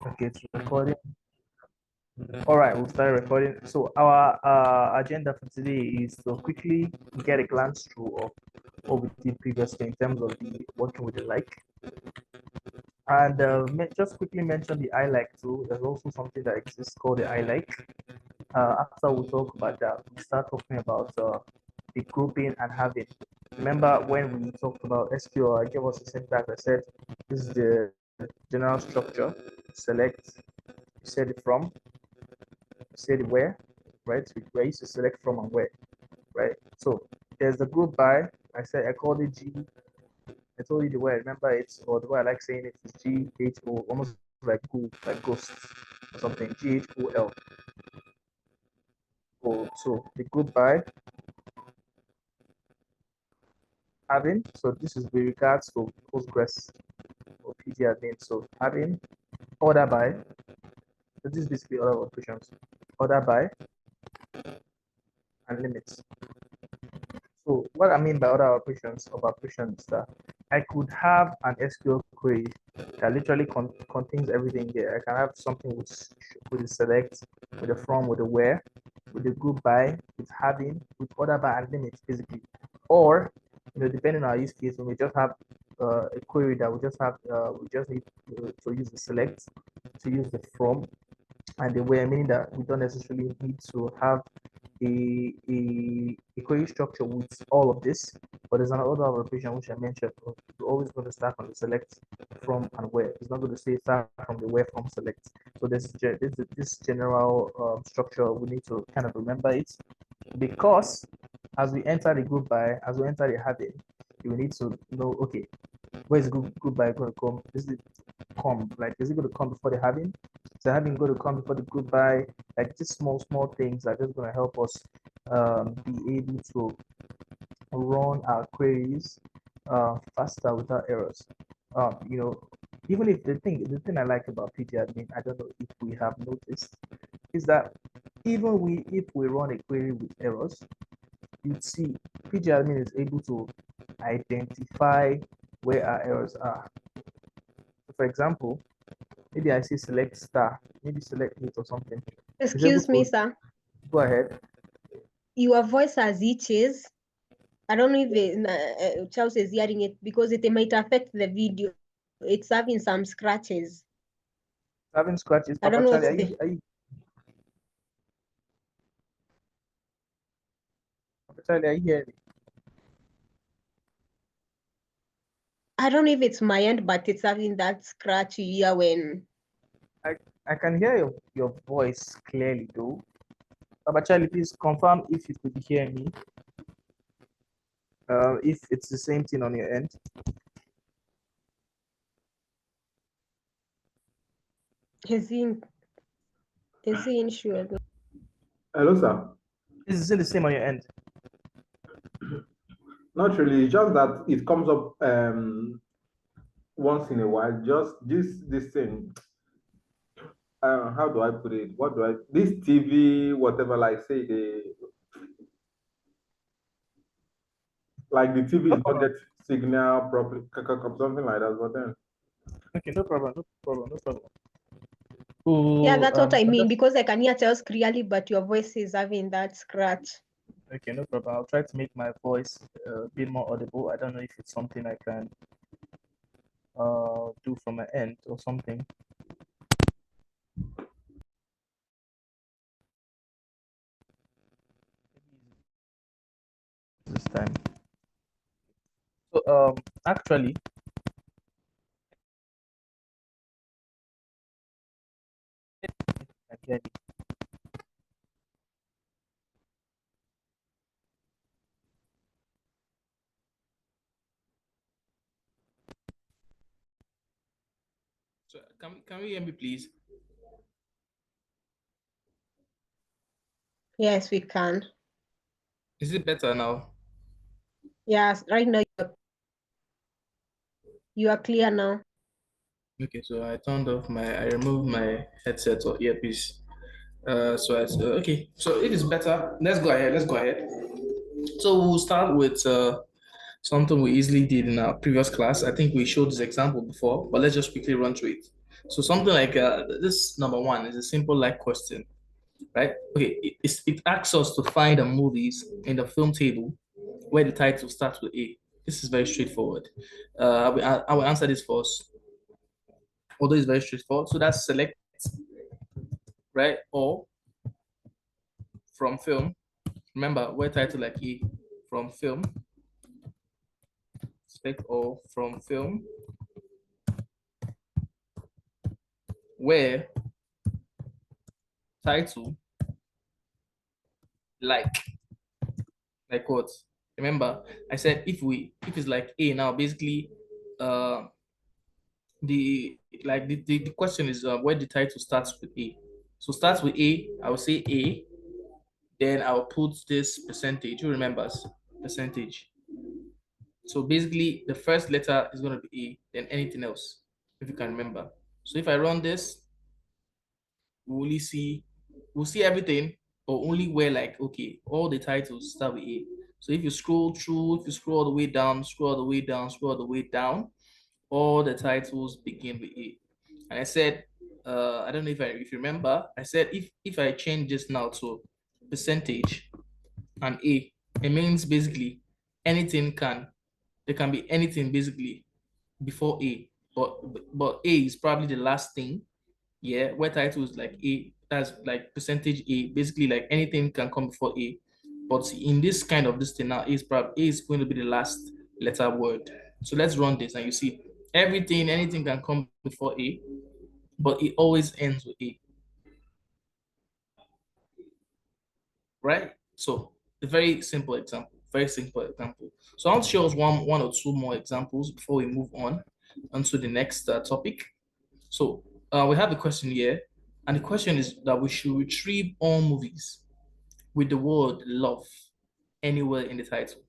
Okay, it's recording. All right, we'll start recording. So our agenda for today is to quickly get a glance through of what we did previously in terms of the working with the like, and just quickly mention the I like too. There's also something that exists called the I like. After we talk about that, we start talking about the grouping and having. Remember when we talked about SQL, I gave us the syntax. I said this is the general structure. Select, set it from, say the where, right? Where I used to select from and where, right? So there's the group by. I said I called it G. I told you the way I remember it, or the way I like saying it is GHO, almost like go, like ghost or something. GHOL. Oh, so the group by having. So this is with regards to Postgres or PG admin. So having order by. So this is basically order operations. Order by and limits. So what I mean by other operations of operations is that I could have an SQL query that literally contains everything there. I can have something with the select, with the from, with the where, with the group by, with having, with order by and limits basically. Or depending on our use case, we may just have a query that we just have we just need to use the select, to use the from, and the where, meaning that we don't necessarily need to have a query structure with all of this, but there's another operation which I mentioned. We're always going to start from the select, from, and where. It's not going to say start from the where, from, select. So this general structure, we need to kind of remember it, because as we enter the group by, as we enter the having, you need to know, okay, where is group by going to come? Is it come? Like, is it going to come before the having? Is the having going to come before the group by? Like, just small things are just going to help us be able to run our queries faster without errors. Even if the thing I like about pgadmin, I don't know if we have noticed, is that if we run a query with errors, you'd see pgadmin is able to identify where our errors are. For example, maybe I say select star, maybe select it or something. Excuse me, sir. Go ahead. Your voice has itches. I don't know if Charles is hearing it, because it might affect the video. It's having some scratches. Having scratches. I don't know. Are you hearing me? I don't know if it's my end, but it's having that scratch here when. I can hear your voice clearly though. But Charlie, please confirm if you could hear me. If it's the same thing on your end. Is he insured? Hello, sir. Is it the same on your end? Not really. It's just that it comes up once in a while. Just this thing. How do I put it? This TV, whatever, like say like the TV is not getting signal properly, something like that. But then. Okay, no problem. Yeah, that's what I mean, because I can hear Charles clearly, but your voice is having that scratch. Okay, no problem. I'll try to make my voice a bit more audible. I don't know if it's something I can do from my end or something. This time. So actually, again, so can we hear me, please? Yes, we can. Is it better now? Yes, right now you are clear now. Okay, so I removed my headset or earpiece. Okay, so it is better. Let's go ahead. So we'll start with something we easily did in our previous class. I think we showed this example before, but let's just quickly run through it. So something like this number one is a simple like question, right? Okay, it asks us to find the movies in the film table where the title starts with A. This is very straightforward. I will answer this first, although it's very straightforward. So that's select, right? Or from film. Remember, where title like A from film. Select all from film where title like what? Remember, I said if it's like A now, basically, uh, the question is where the title starts with A. So starts with A. I will say A. Then I'll put this percentage. Who remembers percentage? So basically, the first letter is going to be A, then anything else, if you can remember. So if I run this, we'll see everything, but only where like, okay, all the titles start with A. So if you scroll through, if you scroll all the way down, scroll all the way down, scroll all the way down, all the titles begin with A. And I said, I don't know if you remember, I said if I change this now to percentage and A, it means basically anything there can be anything basically before A, but A is probably the last thing. Yeah, where title is like A, that's like percentage A, basically like anything can come before A. But in this kind of this thing now, A is going to be the last letter word. So let's run this and you see anything can come before A, but it always ends with A. Right? So a very simple example. Very simple example. So I'll show us one or two more examples before we move on to the next topic. So we have a question here, and the question is that we should retrieve all movies with the word love anywhere in the title.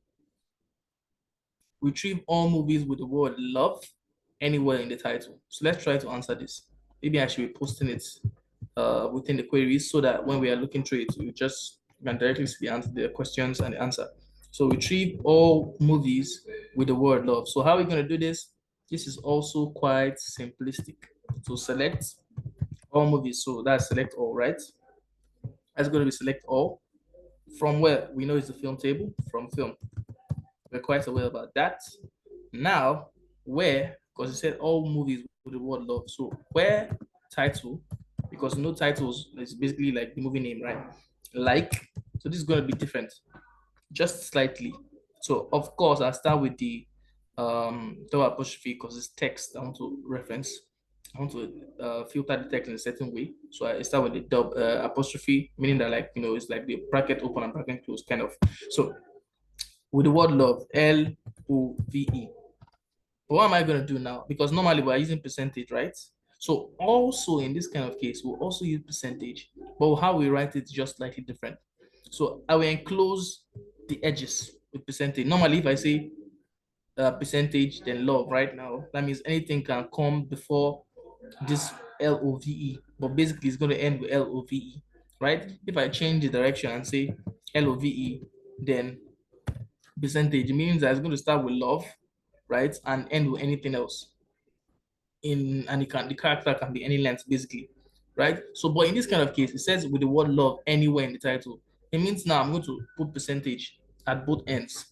Retrieve all movies with the word love anywhere in the title. So let's try to answer this. Maybe I should be posting it within the queries so that when we are looking through it, we can directly see the questions and the answer. So retrieve all movies with the word love. So how are we going to do this? This is also quite simplistic. So select all movies. So that's select all, right? That's going to be select all. From where? We know it's the film table, from film. We're quite aware about that. Now, where, because it said all movies with the word love. So where title, because no titles is basically like the movie name, right? Like, so this is going to be different, just slightly. So of course, I'll start with the double apostrophe because it's text I want to reference. I want to filter the text in a certain way. So I start with the double apostrophe, meaning that like, it's like the bracket open and bracket close kind of. So with the word love, LOVE. But what am I going to do now? Because normally we're using percentage, right? So also in this kind of case, we'll also use percentage, but how we write it is just slightly different. So I will enclose the edges with percentage. Normally, if I say percentage, then love right now, that means anything can come before this LOVE, but basically it's going to end with LOVE, right? If I change the direction and say LOVE, then percentage means that it's going to start with love, right, and end with anything else. The character can be any length basically, right? So, but in this kind of case, it says with the word love anywhere in the title. It means now I'm going to put percentage at both ends.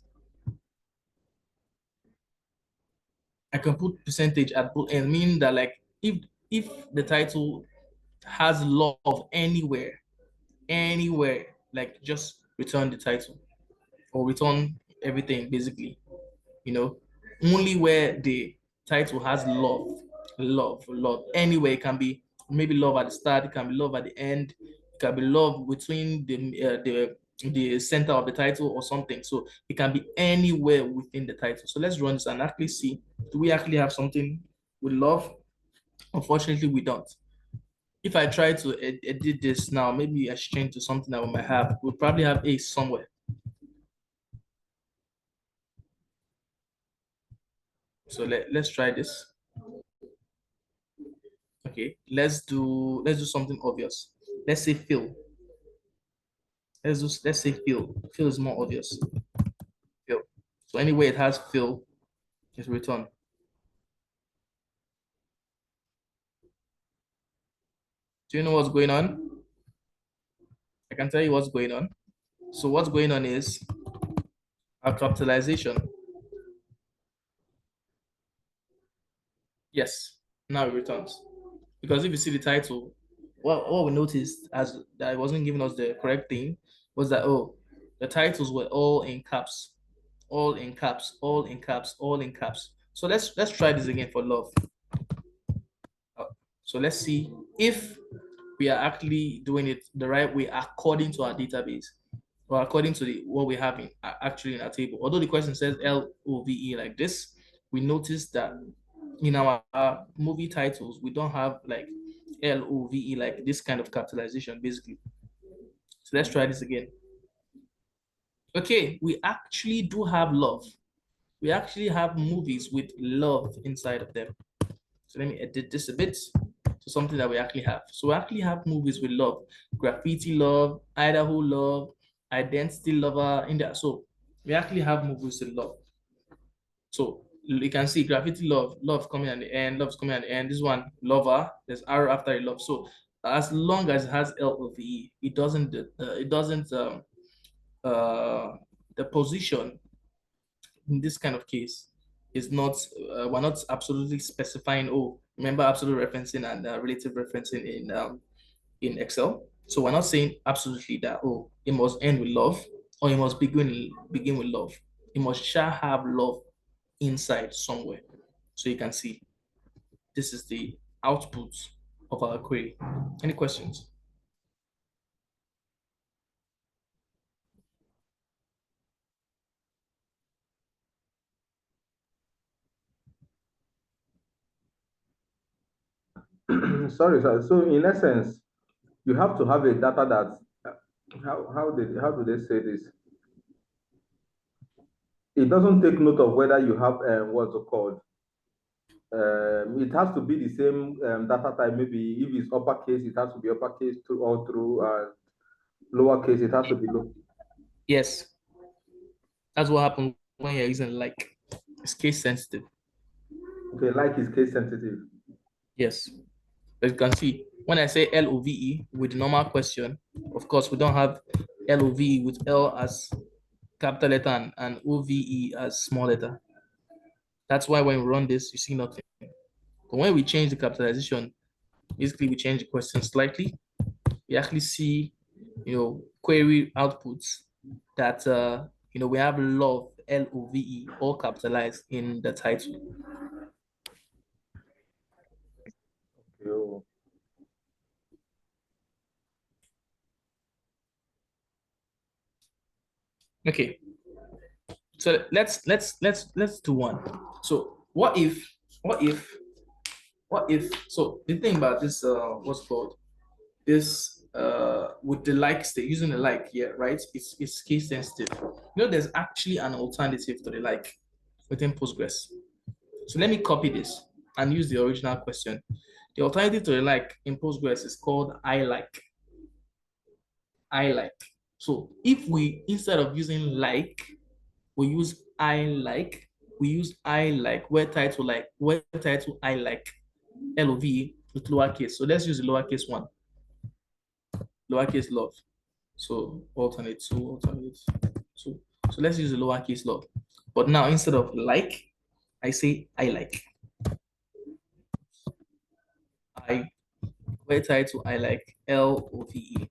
I can put percentage at both ends, meaning that like if the title has love anywhere, like just return the title or return everything basically, only where the title has love. Anyway, it can be maybe love at the start, it can be love at the end, it can be love between the center of the title or something. So it can be anywhere within the title. So let's run this and actually see, do we actually have something with love? Unfortunately, we don't. If I try to edit this now, maybe I should change to something that we might have. We'll probably have a somewhere. So let's try this. Okay, let's do something obvious. Let's say fill. Let's say fill. Fill is more obvious. Fill. So anyway, it has fill, just return. Do you know what's going on? I can tell you what's going on. So what's going on is our capitalization. Yes, now it returns. Because if you see the title, what we noticed as that it wasn't giving us the correct thing was that, oh, the titles were all in caps, all in caps, all in caps, all in caps. So let's try this again for love. So let's see if we are actually doing it the right way according to our database or according to what we have actually in our table. Although the question says LOVE like this, we notice that in our movie titles, we don't have like LOVE like this kind of capitalization basically. So let's try this again. Okay, we actually do have love. We actually have movies with love inside of them. So let me edit this a bit to something that we actually have. So we actually have movies with love, Graffiti Love, Idaho Love, Identity Lover in there. So we actually have movies with love. So you can see Graffiti Love, love coming at the end, love's coming at the end. This one, Lover, there's arrow after a love. So as long as it has LOVE, it doesn't the position in this kind of case is not we're not absolutely specifying, oh, remember absolute referencing and relative referencing in Excel. So we're not saying absolutely that, oh, it must end with love or it must begin with love. It must shall have love inside somewhere. So you can see this is the output of our query. Any questions? Sorry, sir. So in essence, you have to have a data that how do they say this? It doesn't take note of whether you have what's it called. It has to be the same data type. Maybe if it's uppercase, it has to be uppercase through all through. Lowercase, it has to be low. Yes, that's what happens when you're using like. It's case sensitive. Okay, like is case sensitive. Yes. As you can see, when I say LOVE with the normal question, of course, we don't have LOVE with L as capital letter and OVE as small letter. That's why when we run this, you see nothing. But when we change the capitalization, basically we change the question slightly, we actually see, query outputs that, we have love, LOVE, all capitalized in the title. Okay. Okay. So let's do one. So what if so the thing about this what's called this with the like state using the like here, right? It's case sensitive. There's actually an alternative to the like within Postgres. So let me copy this and use the original question. The alternative to the like in Postgres is called I like. I like. So if we, instead of using like, we use I like, we use I like, where title I like, LOV with lowercase. So let's use the lowercase one, lowercase love. So alternate two. So let's use the lowercase love. But now instead of like, I say I like. Where title I like, LOVE.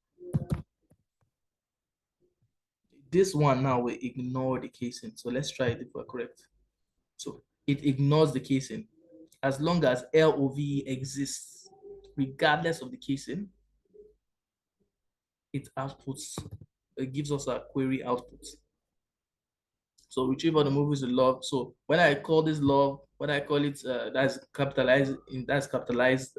This one now will ignore the casing. So let's try it if we're correct. So it ignores the casing. As long as LOVE exists, regardless of the casing, it gives us a query output. So retrieve all the movies we love. So when I call this love, when I call it that's capitalized,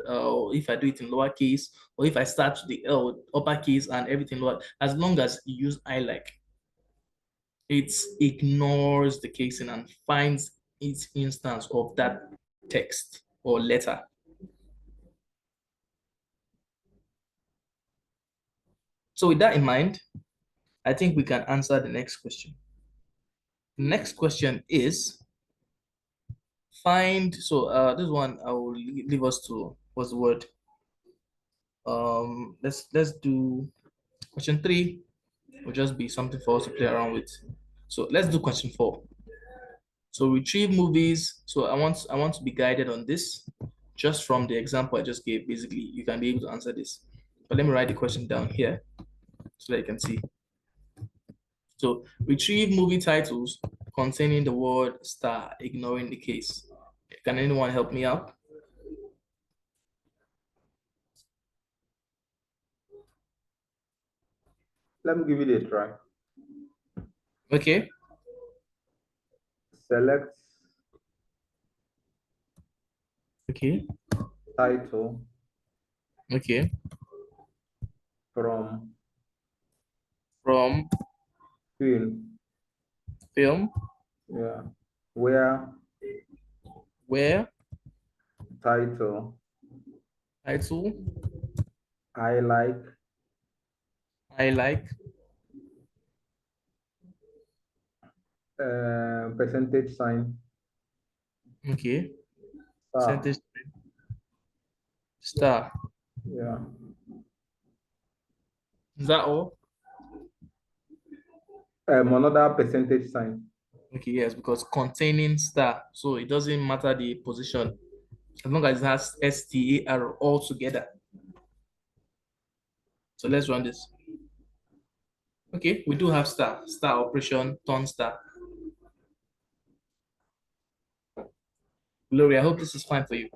or if I do it in lowercase, or if I start the L uppercase and everything lower, as long as you use I like, it ignores the casing and finds its instance of that text or letter. So with that in mind, I think we can answer the next question. The next question is find, so this one I will leave us to, what's the word? Let's do question 3. Will just be something for us to play around with. So let's do question 4. So retrieve movies. So I want to be guided on this just from the example I just gave. Basically, you can be able to answer this. But let me write the question down here so that you can see. So retrieve movie titles containing the word star, ignoring the case. Can anyone help me out? Let me give it a try. Okay. Select Okay. title Okay. from From film. film Yeah. Where title I like percentage sign okay star. percentage star. Yeah. Is that all? Another percentage sign. Okay, yes, because containing star, so it doesn't matter the position as long as it has STAR all together. So let's run this. Okay, we do have star operation, turn star. Gloria, I hope this is fine for you.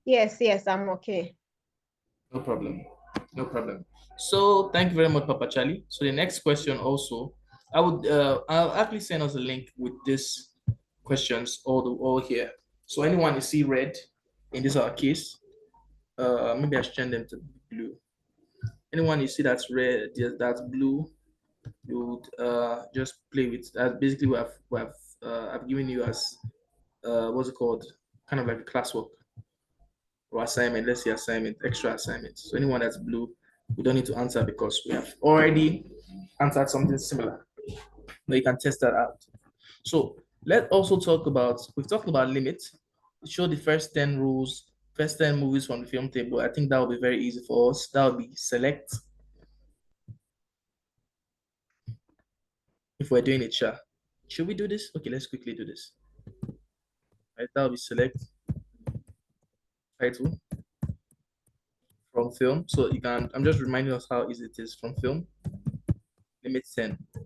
Yes, I'm okay. No problem. No problem. So thank you very much, Papa Charlie. So the next question also, I'll actually send us a link with these questions all here. So anyone you see red in this our case, maybe I should change them to blue. Anyone you see that's red, that's blue, you would just play with that. Basically, I've given you as what's it called? Kind of like a classwork or assignment. Let's say assignment, extra assignment. So anyone that's blue, we don't need to answer because we have already answered something similar. But you can test that out. So let's also talk about, we've talked about limits. Show the first 10 rules, first 10 movies from the film table. I think that will be very easy for us. That will be select. If we're doing it, sure. Should we do this? Okay, let's quickly do this. Right, that will be select title from film. So you can, I'm just reminding us how easy it is from film. Limit 10. Are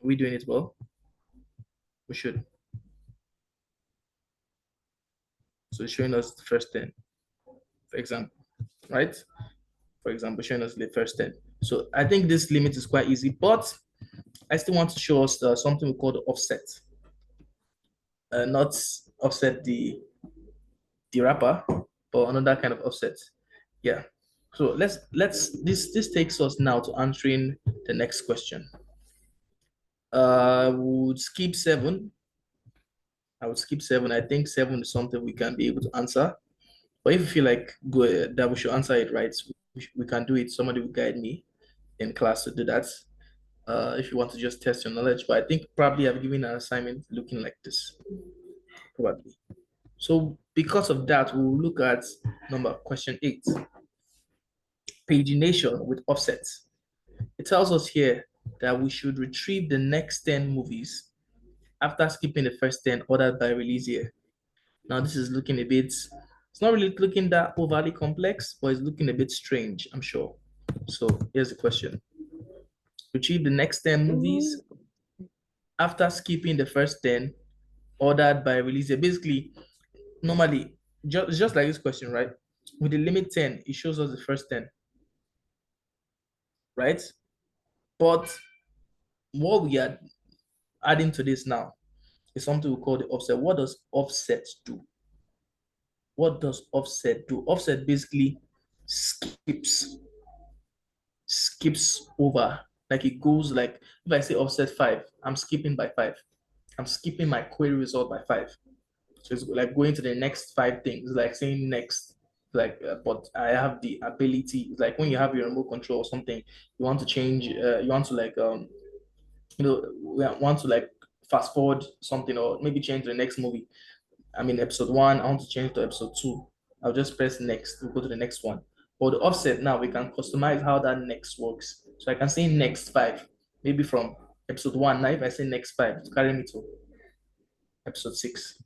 we doing it well? We should. So it's showing us the first 10, for example, right? For example, showing us the first 10. So I think this limit is quite easy, but I still want to show us something we call the offset. Not offset the wrapper, but another kind of offset. Yeah. So this takes us now to answering the next question. Would skip 7. I would skip 7. I think 7 is something we can be able to answer. But if you feel like that we should answer it right, we can do it. Somebody will guide me in class to do that. If you want to just test your knowledge, but I think probably I've given an assignment looking like this, probably. So because of that, we'll look at question 8, pagination with offsets. It tells us here that we should retrieve the next 10 movies after skipping the first 10 ordered by release year. Now this is looking a bit, it's not really looking that overly complex, but it's looking a bit strange, I'm sure. So here's the question. Retrieve the next 10 movies after skipping the first 10 ordered by release year. Basically, normally, just like this question, right? With the limit 10, it shows us the first 10, right? But what we are adding to this now is something we call the offset. What does offset do? What does offset do? Offset basically skips over. Like it goes like, if I say offset 5, I'm skipping by 5. I'm skipping my query result by 5. So it's like going to the next 5 things, like saying next. Like, but I have the ability, like when you have your remote control or something, you want to change, you want to like we want to like fast forward something or maybe change the next movie. I mean, episode 1, I want to change to episode 2. I'll just press next to go to the next one. For the offset now, we can customize how that next works. So I can say next 5, maybe from episode 1. Now, if I say next 5, it's carrying me to episode 6.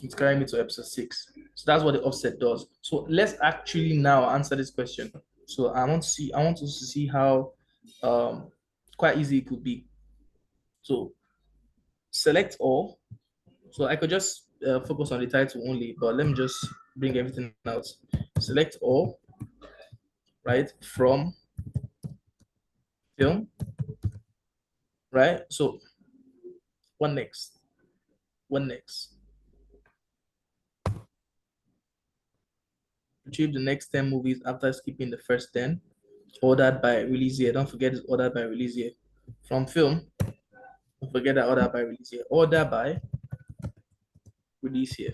It's carrying me to episode 6. So that's what the offset does. So let's actually now answer this question. So I want us to see how quite easy it could be. So select all. So I could just focus on the title only, but let me just bring everything out. Select all, right, from film, right? So what next? What next? Retrieve the next 10 movies after skipping the first 10. Ordered by release year. Don't forget it's ordered by release year. From film, don't forget that ordered by release year. Order by release year.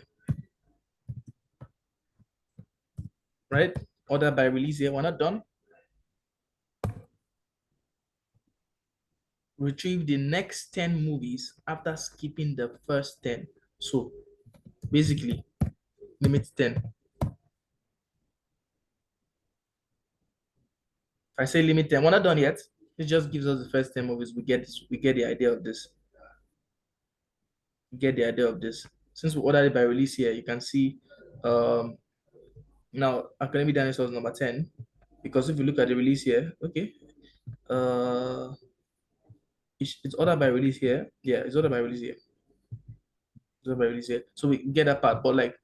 Right? Order by release year. We're not done. Retrieve the next 10 movies after skipping the first 10. So basically, limit 10. If I say limit 10, we're not done yet. It just gives us the first 10 movies. We get the idea of this. We get the idea of this. Since we ordered it by release here, you can see now Academy Dinosaurs number 10. Because if you look at the release here, okay. It's ordered by release here. Yeah, it's ordered by release here. It's ordered by release here. So we get that part, but like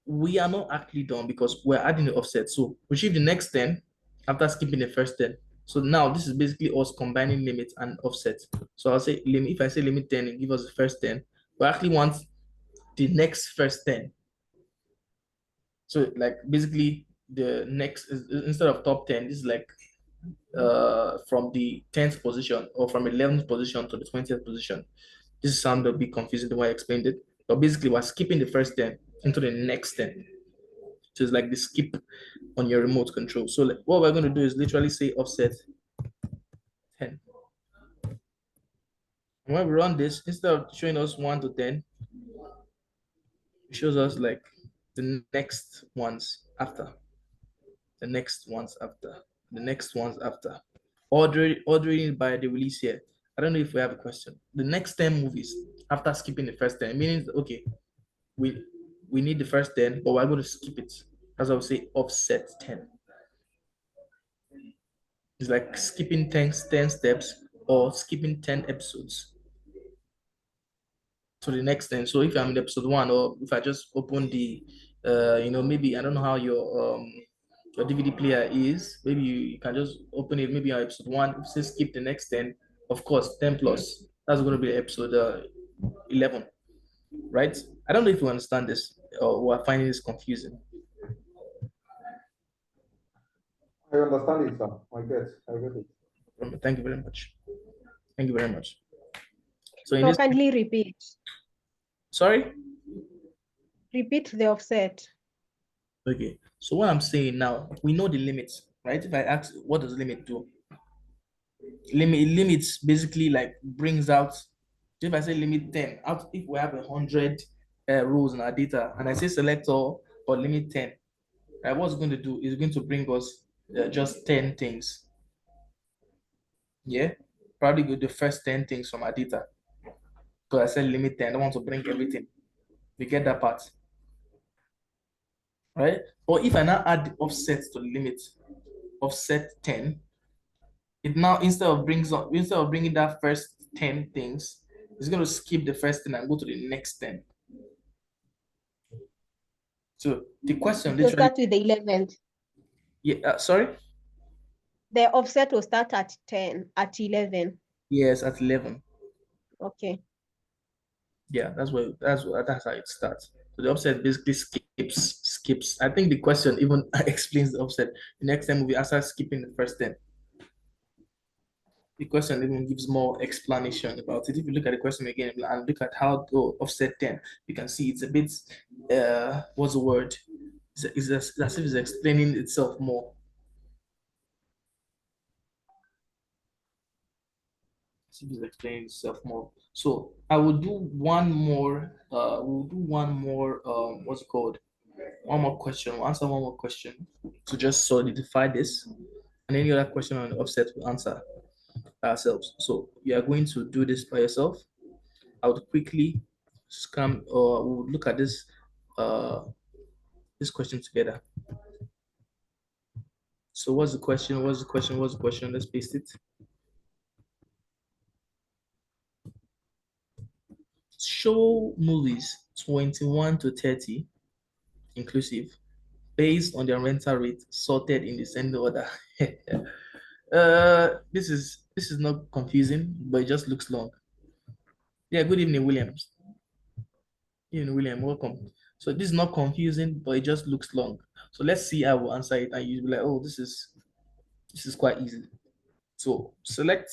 we are not actually done because we're adding the offset. So retrieve the next 10 after skipping the first 10. So now this is basically us combining limit and offset. So I'll say limit. If I say limit 10, it gives us the first 10. We actually want the next first 10. So like basically the next instead of top 10, this is like from the 10th position or from 11th position to the 20th position. This sounded a bit confusing the way I explained it, but basically we're skipping the first 10 into the next 10. So it's like the skip on your remote control. So like, what we're going to do is literally say offset 10. And when we run this, instead of showing us 1 to 10, it shows us like the next ones after, the next ones after, the next ones after. Ordering by the release here. I don't know if we have a question. The next 10 movies after skipping the first 10, meaning, okay, we need the first 10, but we're going to skip it. As I would say, offset 10. It's like skipping 10 steps or skipping 10 episodes to the next 10. So if I'm in episode 1, or if I just open the, maybe I don't know how your DVD player is, maybe you can just open it, maybe on episode 1, if you say skip the next 10, of course, 10 plus, that's going to be episode 11, right? I don't know if you understand this or we're finding this confusing. I understand it, sir. I get it. Thank you very much. Thank you very much. So in No, this, kindly repeat. sorry? Repeat the offset. Okay. So what I'm saying now, we know the limits, right? If I ask, what does limit do? Limits basically like brings out, if I say limit 10, out if we have 100 rows in our data, and I say select all or limit 10, right? What's going to do is going to bring us just 10 things. Yeah, probably go the first 10 things from our data. So I said limit 10. I don't want to bring everything. We get that part, right? Or if I now add the offset to the limit, offset 10, it now instead of bringing that first 10 things, it's going to skip the first 10 and go to the next 10. So the question We'll literally, start with the 11th. yeah, sorry? The offset will start at 10, at 11. Yes, at 11. Okay. Yeah, that's how it starts. So the offset basically skips. I think the question even explains the offset. The next time we start skipping the first 10. The question even gives more explanation about it. If you look at the question again and look at how to offset 10, you can see it's a bit, what's the word? It's as if it's explaining itself more. It's explaining itself more. So I will do one more. We'll do one more. What's it called? One more question. We'll answer one more question to just solidify this, and any other question on the offset we'll answer ourselves. So you are going to do this by yourself. I would quickly scan or we'll look at this question together. So what's the question? What's the question? What's the question? Let's paste it. Show movies 21 to 30 inclusive based on their rental rate sorted in descending order. This is not confusing, but it just looks long. Yeah, good evening, Williams. Evening, William, welcome. So this is not confusing, but it just looks long. So let's see how we'll answer it, and you'll be like, oh, this is quite easy. So select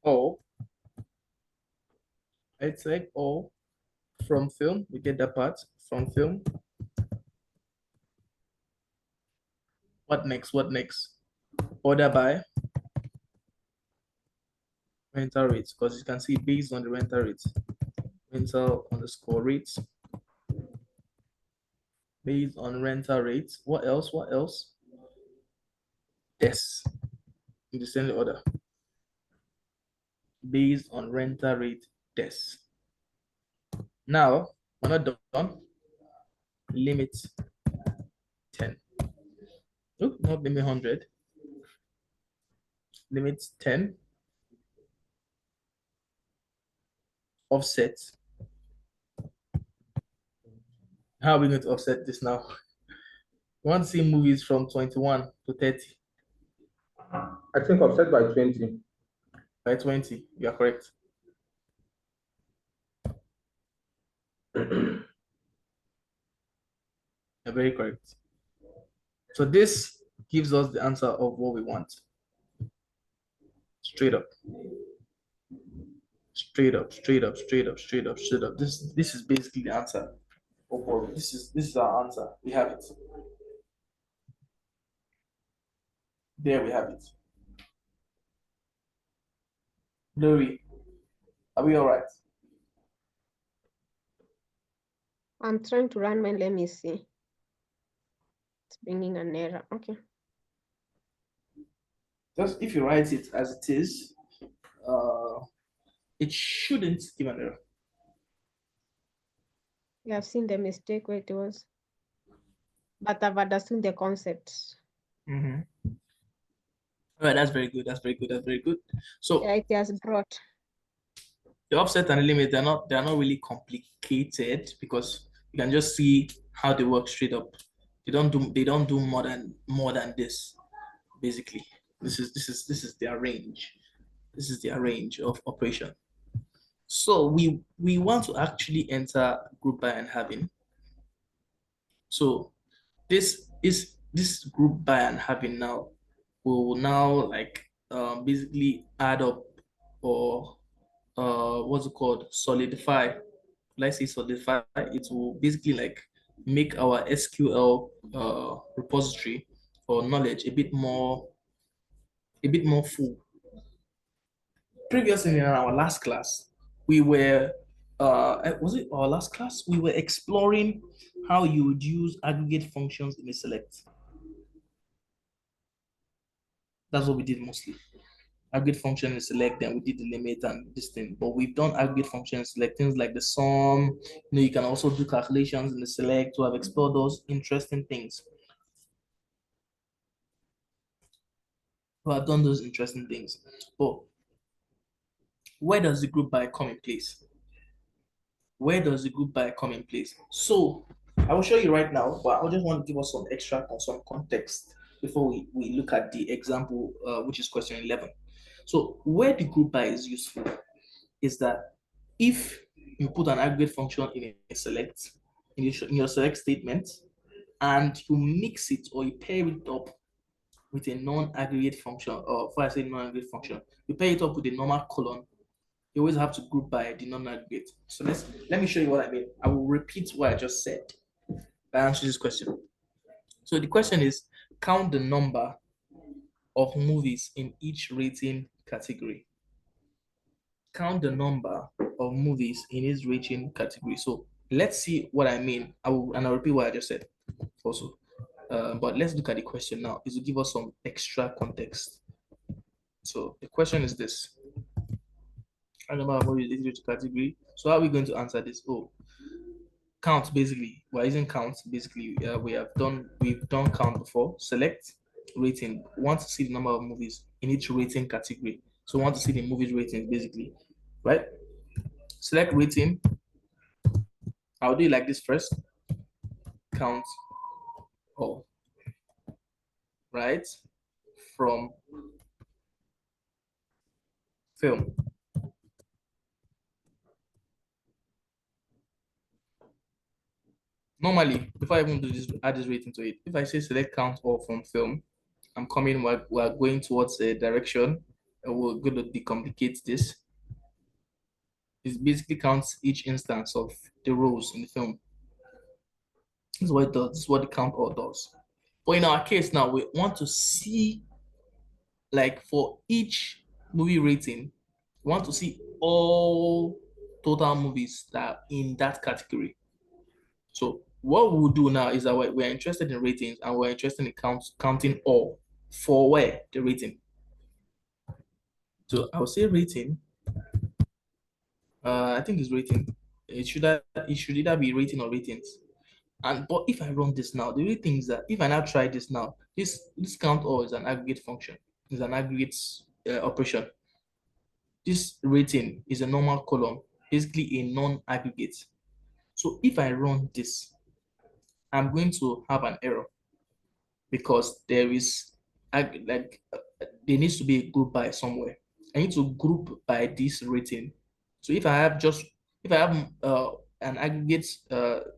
all. I'd select all from film. We get that part from film. What next? What next? Order by rental rates, because you can see based on the rental rates. Rental underscore rates. Based on rental rates. What else? What else? Yes. In the same order. Based on rental rate des. Now, we're not done. Limit 10. Oh, not limit 100. Limit 10. Offset. How are we going to offset this now? We want to see movies from 21 to 30. I think offset by 20. By 20, you are correct. You're very correct. So this gives us the answer of what we want. Straight up. Straight up, straight up, straight up, straight up, straight up. This is basically the answer. This is our answer. We have it. There we have it. Glory, are we all right? I'm trying to run mine. Let me see. It's bringing an error. Okay. Just if you write it as it is, it shouldn't give an error. Yeah, I've seen the mistake where it was, but I've understood the concept. Mm-hmm. All right, that's very good. That's very good. That's very good. So yeah, it has brought the offset and the limit, they're not really complicated because you can just see how they work straight up. They don't do more than this. Basically, this is their range. This is their range of operation. So we want to actually enter group by and having. So this group by and having now will now like basically add up or what's it called, solidify. Let's say solidify. It will basically like make our SQL repository or knowledge a bit more full. Previously in our last class, we were was it our last class? We were exploring how you would use aggregate functions in a select. That's what we did mostly. Aggregate function in select, then we did the limit and this thing. But we've done aggregate functions select, things like the sum. You can also do calculations in the select to have explored those interesting things. We have done those interesting things. But where does the group by come in place? Where does the group by come in place? So I will show you right now, but I just want to give us some extra some context before we look at the example, which is question 11. So where the group by is useful is that if you put an aggregate function in a select, in your select statement, and you mix it or you pair it up with a non-aggregate function, or if I say non-aggregate function, you pair it up with a normal colon, you always have to group by the non-aggregate. So let me show you what I mean. I will repeat what I just said by answering this question. So the question is, count the number of movies in each rating category. Count the number of movies in each rating category. So let's see what I mean. I'll repeat what I just said also. But let's look at the question now. Is to give us some extra context. So the question is this: count the number of movies in each rating category. So how are we going to answer this? Oh, count basically. We're using count basically. We've done count before. Select rating. We want to see the number of movies in each rating category. So we want to see the movies ratings basically, right? Select rating. I'll do it like this first. Count all, right? From film. Normally, before I even do this, add this rating to it. If I say select count all from film, I'm coming, we're going towards a direction, and we're going to decomplicate this. It basically counts each instance of the rows in the film. This is what it does. This is what the count all does. But in our case now, we want to see, like for each movie rating, we want to see all total movies that are in that category. So what we'll do now is that we're interested in ratings and we're interested in counting all for where the rating. So I'll say rating. I think it's rating. It should either be rating or ratings. But if I run this now, the only thing is that if I now try this now, this count all is an aggregate function. It's an aggregate operation. This rating is a normal column, basically a non-aggregate. So if I run this, I'm going to have an error because there needs to be a group by somewhere. I need to group by this rating. So if I have an aggregate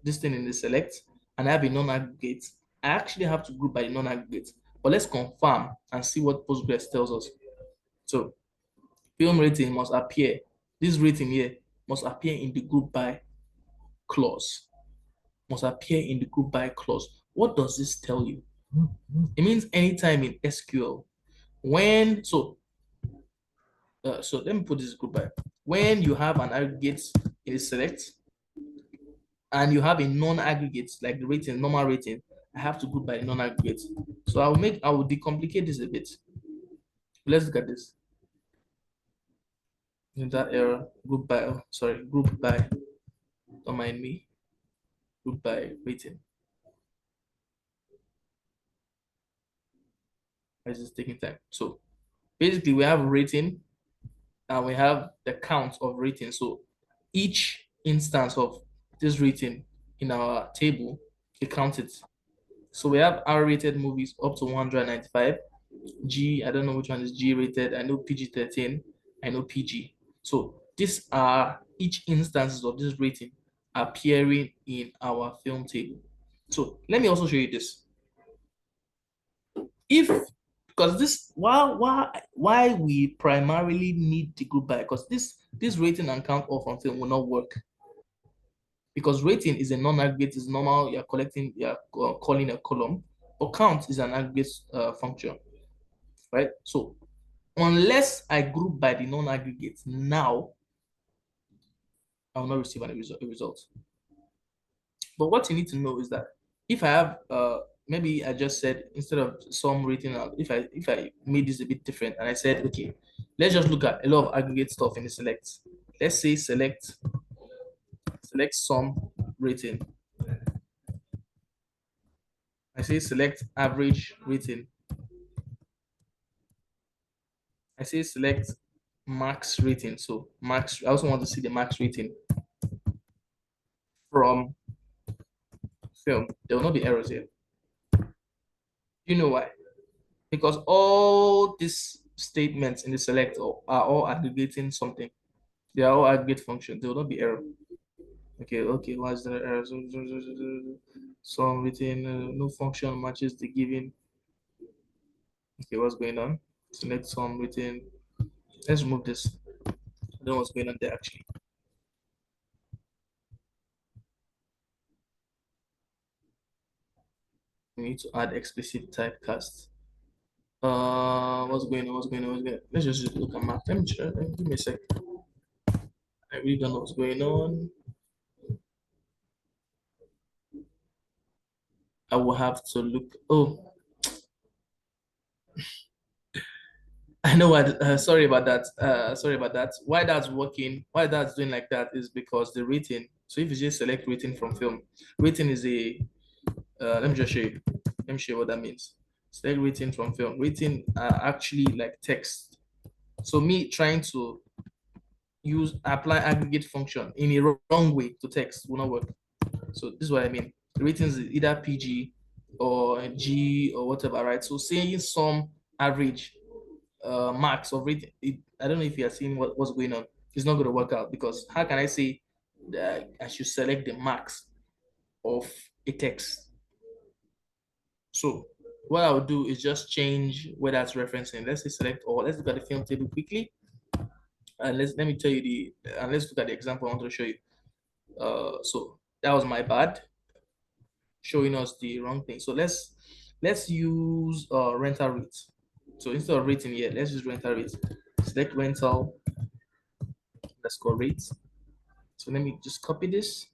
this thing in the select and I have a non-aggregate, I actually have to group by the non-aggregate. But let's confirm and see what Postgres tells us. So film rating must appear, this rating here must appear in the group by clause. Must appear in the group by clause. What does this tell you? It means anytime in SQL, so let me put this group by. When you have an aggregate in a select and you have a non-aggregate, like the rating, normal rating, I have to group by the non-aggregate. So I will decomplicate this a bit. Let's look at this. In that error, group by, don't mind me, group by rating. This is taking time. So basically we have rating and we have the count of rating. So each instance of this rating in our table, we count it. So we have R-rated movies up to 195. G, I don't know which one is G-rated. I know PG-13. I know PG. So these are each instances of this rating appearing in our film table. So let me also show you this. Because this, why we primarily need the group by, because this rating and count all from film will not work. Because rating is a non-aggregate, is normal, you're calling a column, but count is an aggregate function, right? So unless I group by the non-aggregate now, I will not receive a result. But what you need to know is that if I have maybe I just said instead of some rating out, if I made this a bit different and I said, okay, let's just look at a lot of aggregate stuff in the select. Let's say select some rating. I say select average rating. I say select max rating. So max, I also want to see the max rating from film. There will not be errors here. You know why? Because all these statements in the select are all aggregating something. They are all aggregate functions. There will not be error. Okay. Why is there error? Some written no function matches the given. Okay, what's going on? Select some written. Let's remove this. I don't know what's going on there actually. We need to add explicit typecast. What's going on? What's going on? What's going on? Let's just look at math. Let me check. Give me a sec. I really don't know what's going on. I will have to look. Oh, I know what. Sorry about that. Sorry about that. Why that's working? Why that's doing like that is because the rating. So if you just select rating from film, rating is a. Let me just show you. Let me show you what that means. Select rating from film. Rating are actually like text. So me trying to apply aggregate function in a wrong way to text will not work. So this is what I mean. The ratings is either PG or G or whatever, right? So saying some average max of rating, I don't know if you are seeing what's going on. It's not going to work out because how can I say that I should select the max of a text? So what I would do is just change where that's referencing. Let's say select all. Let's look at the film table quickly. And let me tell you and let's look at the example I want to show you. So that was my bad, showing us the wrong thing. So let's use rental rates. So instead of rating here, let's use rental rates. Select rental underscore rates. So let me just copy this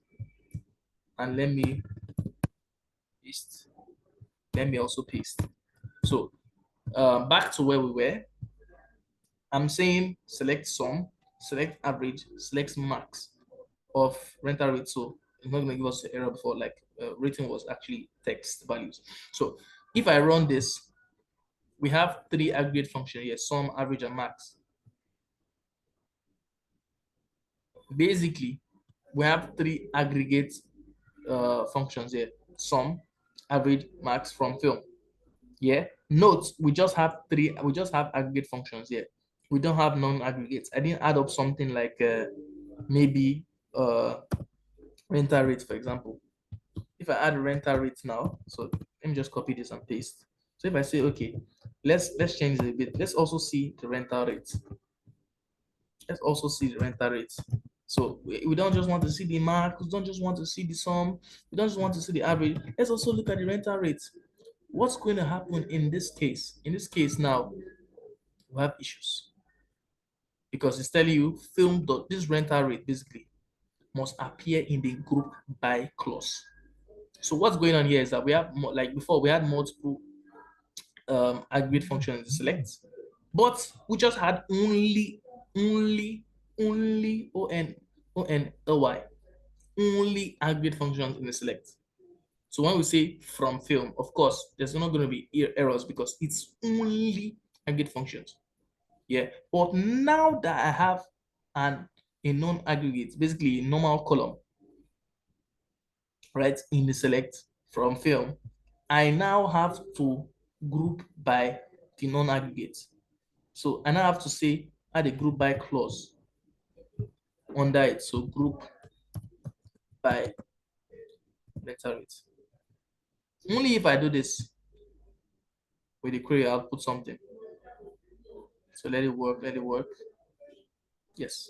and let me paste. Let me also paste. So back to where we were. I'm saying select sum, select average, select max of rental rate. So it's not going to give us an error before, like rating was actually text values. So if I run this, we have three aggregate functions here: sum, average, and max. Basically, we have three aggregate functions here: sum, average, max from film. Yeah. Note, we just have aggregate functions here. We don't have non-aggregates. I didn't add up something like maybe rental rate, for example. If I add rental rate now, so let me just copy this and paste. So if I say, okay, let's change it a bit. Let's also see the rental rate. Let's also see the rental rate. So we don't just want to see the mark, we don't just want to see the sum, we don't just want to see the average. Let's also look at the rental rate. What's going to happen in this case? In this case now, we have issues. Because it's telling you this rental rate basically must appear in the group by clause. So what's going on here is that we have like before we had multiple aggregate functions to select, but we just had only only only aggregate functions in the select. So when we say from film, of course, there's not going to be errors because it's only aggregate functions. Yeah, but now that I have a non-aggregate, basically a normal column, right, in the select from film, I now have to group by the non-aggregates. So I now have to say add a group by clause under it. So group by rental rate. Only if I do this with the query, I'll put something. So let it work, let it work. Yes.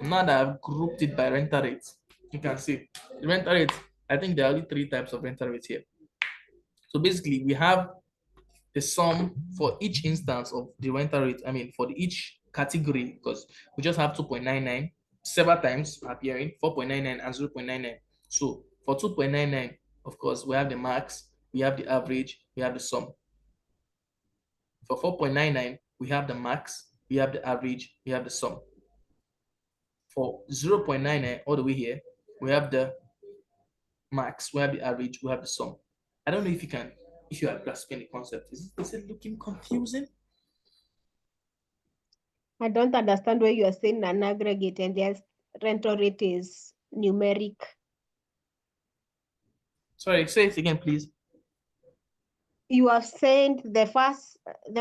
Now that I've grouped it by rental rate, you can see the rental rate. I think there are only three types of rental rates here. So basically, we have the sum for each instance of the rental rate. I mean, for each category, because we just have 2.99 several times appearing, 4.99 and 0.99. So for 2.99, of course, we have the max, we have the average, we have the sum. For 4.99, we have the max, we have the average, we have the sum. For 0.99 all the way here, we have the max, we have the average, we have the sum. I don't know if you are grasping the concept. Is it looking confusing? I don't understand why you are saying an aggregate and their rental rate is numeric. Sorry, say it again, please. You have said the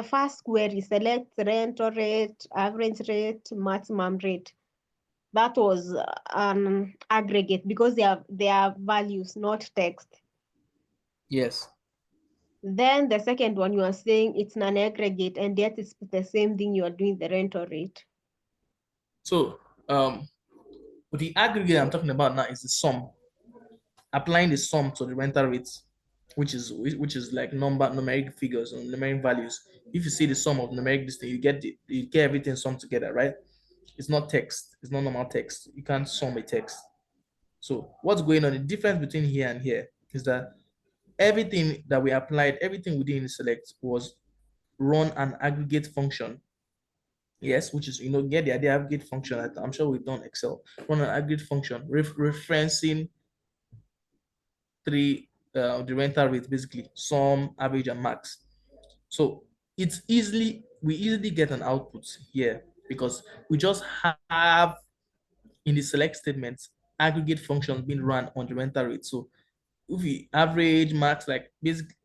first query select rental rate, average rate, maximum rate. That was an aggregate because they are values, not text. Yes. Then the second one, you are saying it's an aggregate, and yet it's the same thing you are doing the rental rate. So the aggregate I'm talking about now is the sum. Applying the sum to the rental rates. which is like numeric figures or numeric values. If you see the sum of numeric this thing, you get everything summed together, right? It's not text. It's not normal text. You can't sum a text. So what's going on? The difference between here and here is that everything that we applied, everything we did in the select was run an aggregate function. Yes, which is, get the idea, aggregate function. I'm sure we've done Excel. Run an aggregate function referencing the rental rate, basically sum, average, and max. So we easily get an output here because we just have in the select statement aggregate functions being run on the rental rate. So if we average, max, like basically,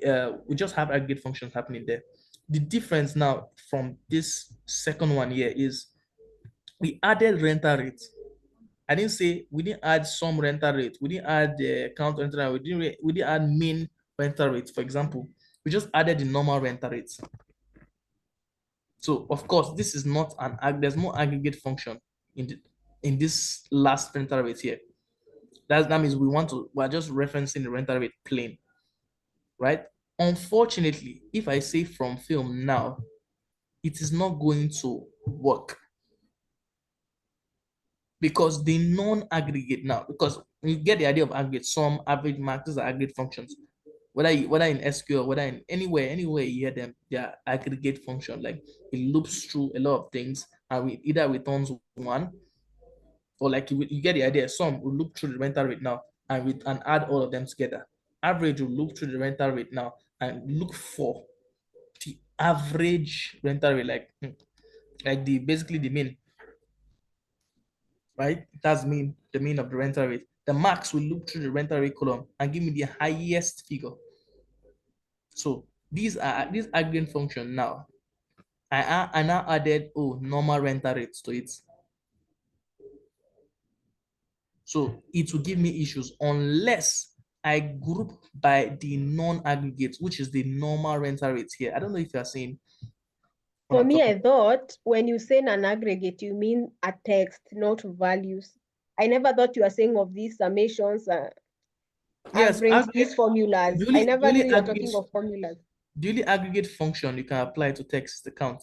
we just have aggregate functions happening there. The difference now from this second one here is we added rental rate. I didn't say we didn't add some rental rate. We didn't add the count rental rate. We didn't add main rental rate, for example. We just added the normal rental rate. So of course, this is not there's no aggregate function in this last rental rate here. That means we're just referencing the rental rate plain, right? Unfortunately, if I say from film now, it is not going to work because the non-aggregate now, because you get the idea of aggregate, sum, average, max, these are aggregate functions. Whether in SQL, whether in anywhere you hear them, they are aggregate function. Like it loops through a lot of things and either returns one, or like you get the idea. Sum will loop through the rental rate now and add all of them together. Average will loop through the rental rate now and look for the average rental rate, like basically the mean, right? That's the mean of the rental rate. The max will look through the rental rate column and give me the highest figure. So these aggregate function now. I now added normal rental rates to it. So it will give me issues unless I group by the non-aggregate, which is the normal rental rates here. I don't know if you are seeing. For me, I thought when you say an aggregate, you mean a text, not values. I never thought you were saying of these summations, Yes, average, these formulas. I never knew you were talking of formulas. The only aggregate function you can apply to text is the count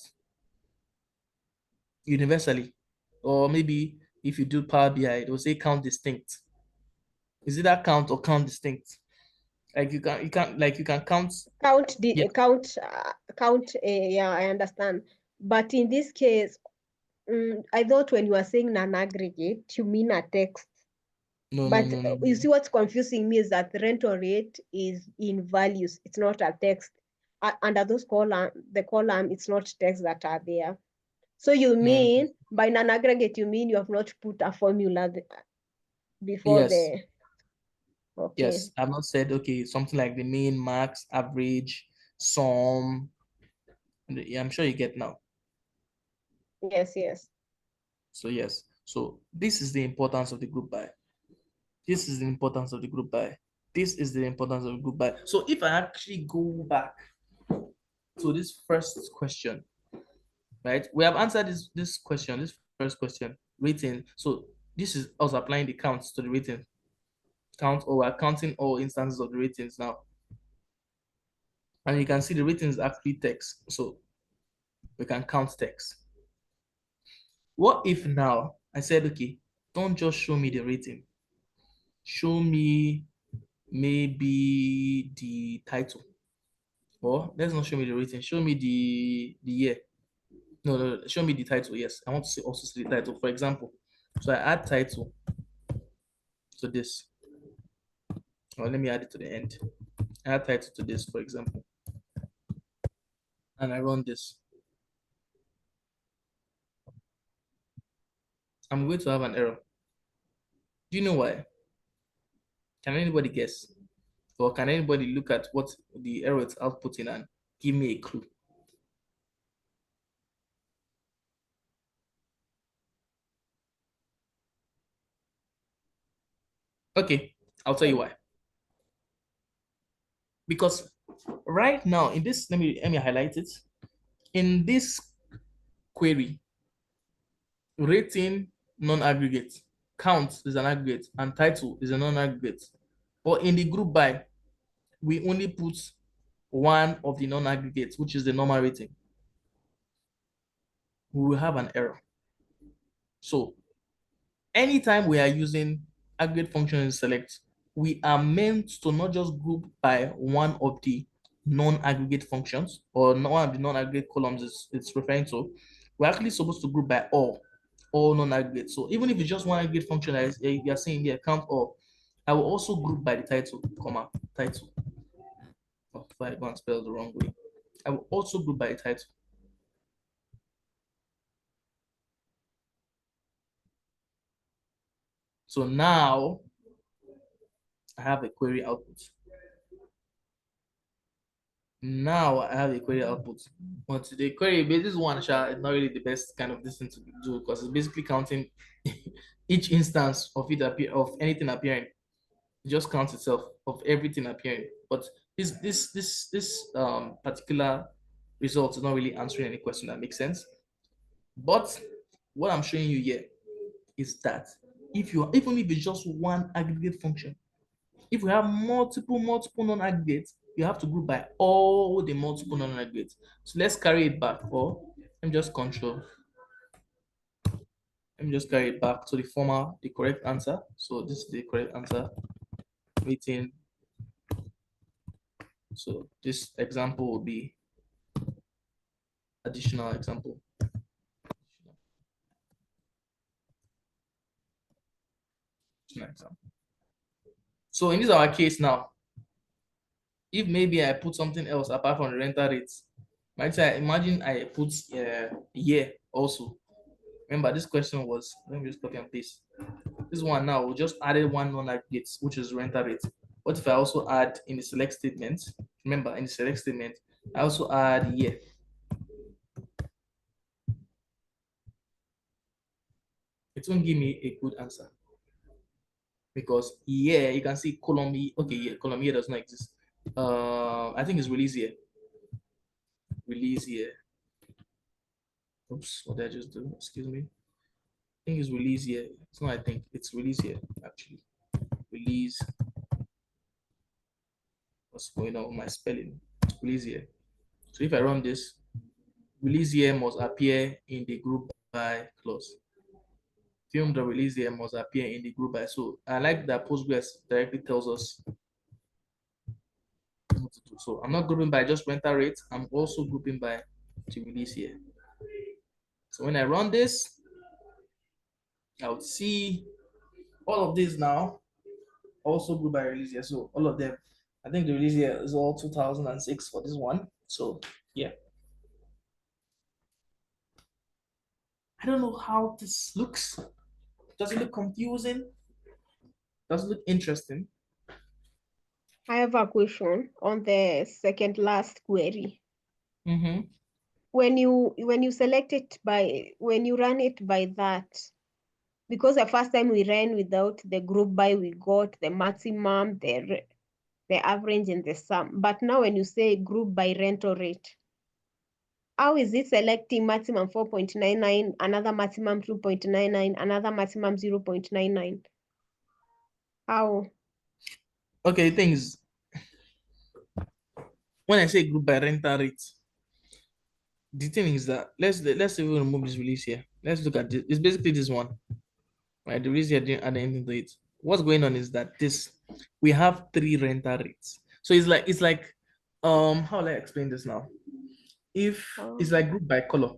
universally. Or maybe if you do Power BI, it will say count distinct. Is it that count or count distinct? Like you can count. Yeah, I understand. But in this case, I thought when you were saying an aggregate, you mean a text. No. You see what's confusing me is that the rental rate is in values. It's not a text. Under those the column, it's not text that are there. So you mean by an aggregate, you mean you have not put a formula before the. Okay. Yes, I've not said something like the mean, max, average, sum. Yeah, I'm sure you get now. Yes. So yes, so this is the importance of the group by. This is the importance of the group by. This is the importance of the group by. So if I actually go back to this first question, right? We have answered this first question, rating. So this is us applying the counts to the rating. Count, or we're counting all instances of the ratings now. And you can see the ratings actually text. So we can count text. What if now I said, okay, don't just show me the rating. Show me maybe the title. Or let's not show me the rating. Show me the year. No, show me the title. Yes, I want to also see the title. For example, so I add title to this. Or let me add it to the end. I add title to this, for example. And I run this. I'm going to have an error. Do you know why? Can anybody guess? Or can anybody look at what the error is outputting and give me a clue? Okay, I'll tell you why. Because right now in this, let me highlight it. In this query, rating non-aggregate, count is an aggregate, and title is a non-aggregate. But in the group by, we only put one of the non-aggregates, which is the normal rating, we will have an error. So anytime we are using aggregate function in select, we are meant to not just group by one of the non-aggregate functions or one of the non-aggregate columns it's referring to. We're actually supposed to group by all non-aggregate. So even if it's just one aggregate function that you're saying here, count all, I will also group by the title, comma, title. Oh, if I go and spell the wrong way, I will also group by the title. So now I have a query output. Now I have a query output. But the query, this one is not really the best kind of this thing to do because it's basically counting each instance of it of anything appearing. It just counts itself of everything appearing. But this particular result is not really answering any question that makes sense. But what I'm showing you here is that even if it's just one aggregate function, if we have multiple non-aggregates, you have to group by all the multiple non-aggregates. So let's carry it back, or let me just carry it back to the correct answer. So this is the correct answer. Waiting. So this example will be additional example. So in this our case now, if maybe I put something else apart from the rental rates, might say imagine I put year also. Remember this question was, let me just copy and paste. This one now we just added one non-aggregate, which is rental rate. What if I also add in the select statement? Remember in the select statement, I also add year. It won't give me a good answer because year, you can see column E. Okay, yeah, column year does not exist. I think it's release year. Release year. Oops, what did I just do? Excuse me. I think it's release year. It's not, I think it's release year actually. Release. What's going on with my spelling? Release year. So if I run this, release year must appear in the group by clause. Film the release year must appear in the group by. So I like that Postgres directly tells us what to do. So I'm not grouping by just rental rate. I'm also grouping by the release year. So when I run this, I would see all of these now also group by release year. So all of them, I think the release year is all 2006 for this one. So yeah. I don't know how this looks. Does it look confusing? Does it look interesting? I have a question on the second last query. Mm-hmm. When you select it by, when you run it by that, because the first time we ran without the group by, we got the maximum, the average, and the sum. But now when you say group by rental rate, how is it selecting maximum 4.99, another maximum 2.99, another maximum 0.99? How? Okay, things. When I say group by rental rate, the thing is that let's even remove this release here. Let's look at this. It's basically this one, right? The release here didn't add anything to it. What's going on is that we have 3 rental rates. So it's like how will I explain this now? If it's like group by color.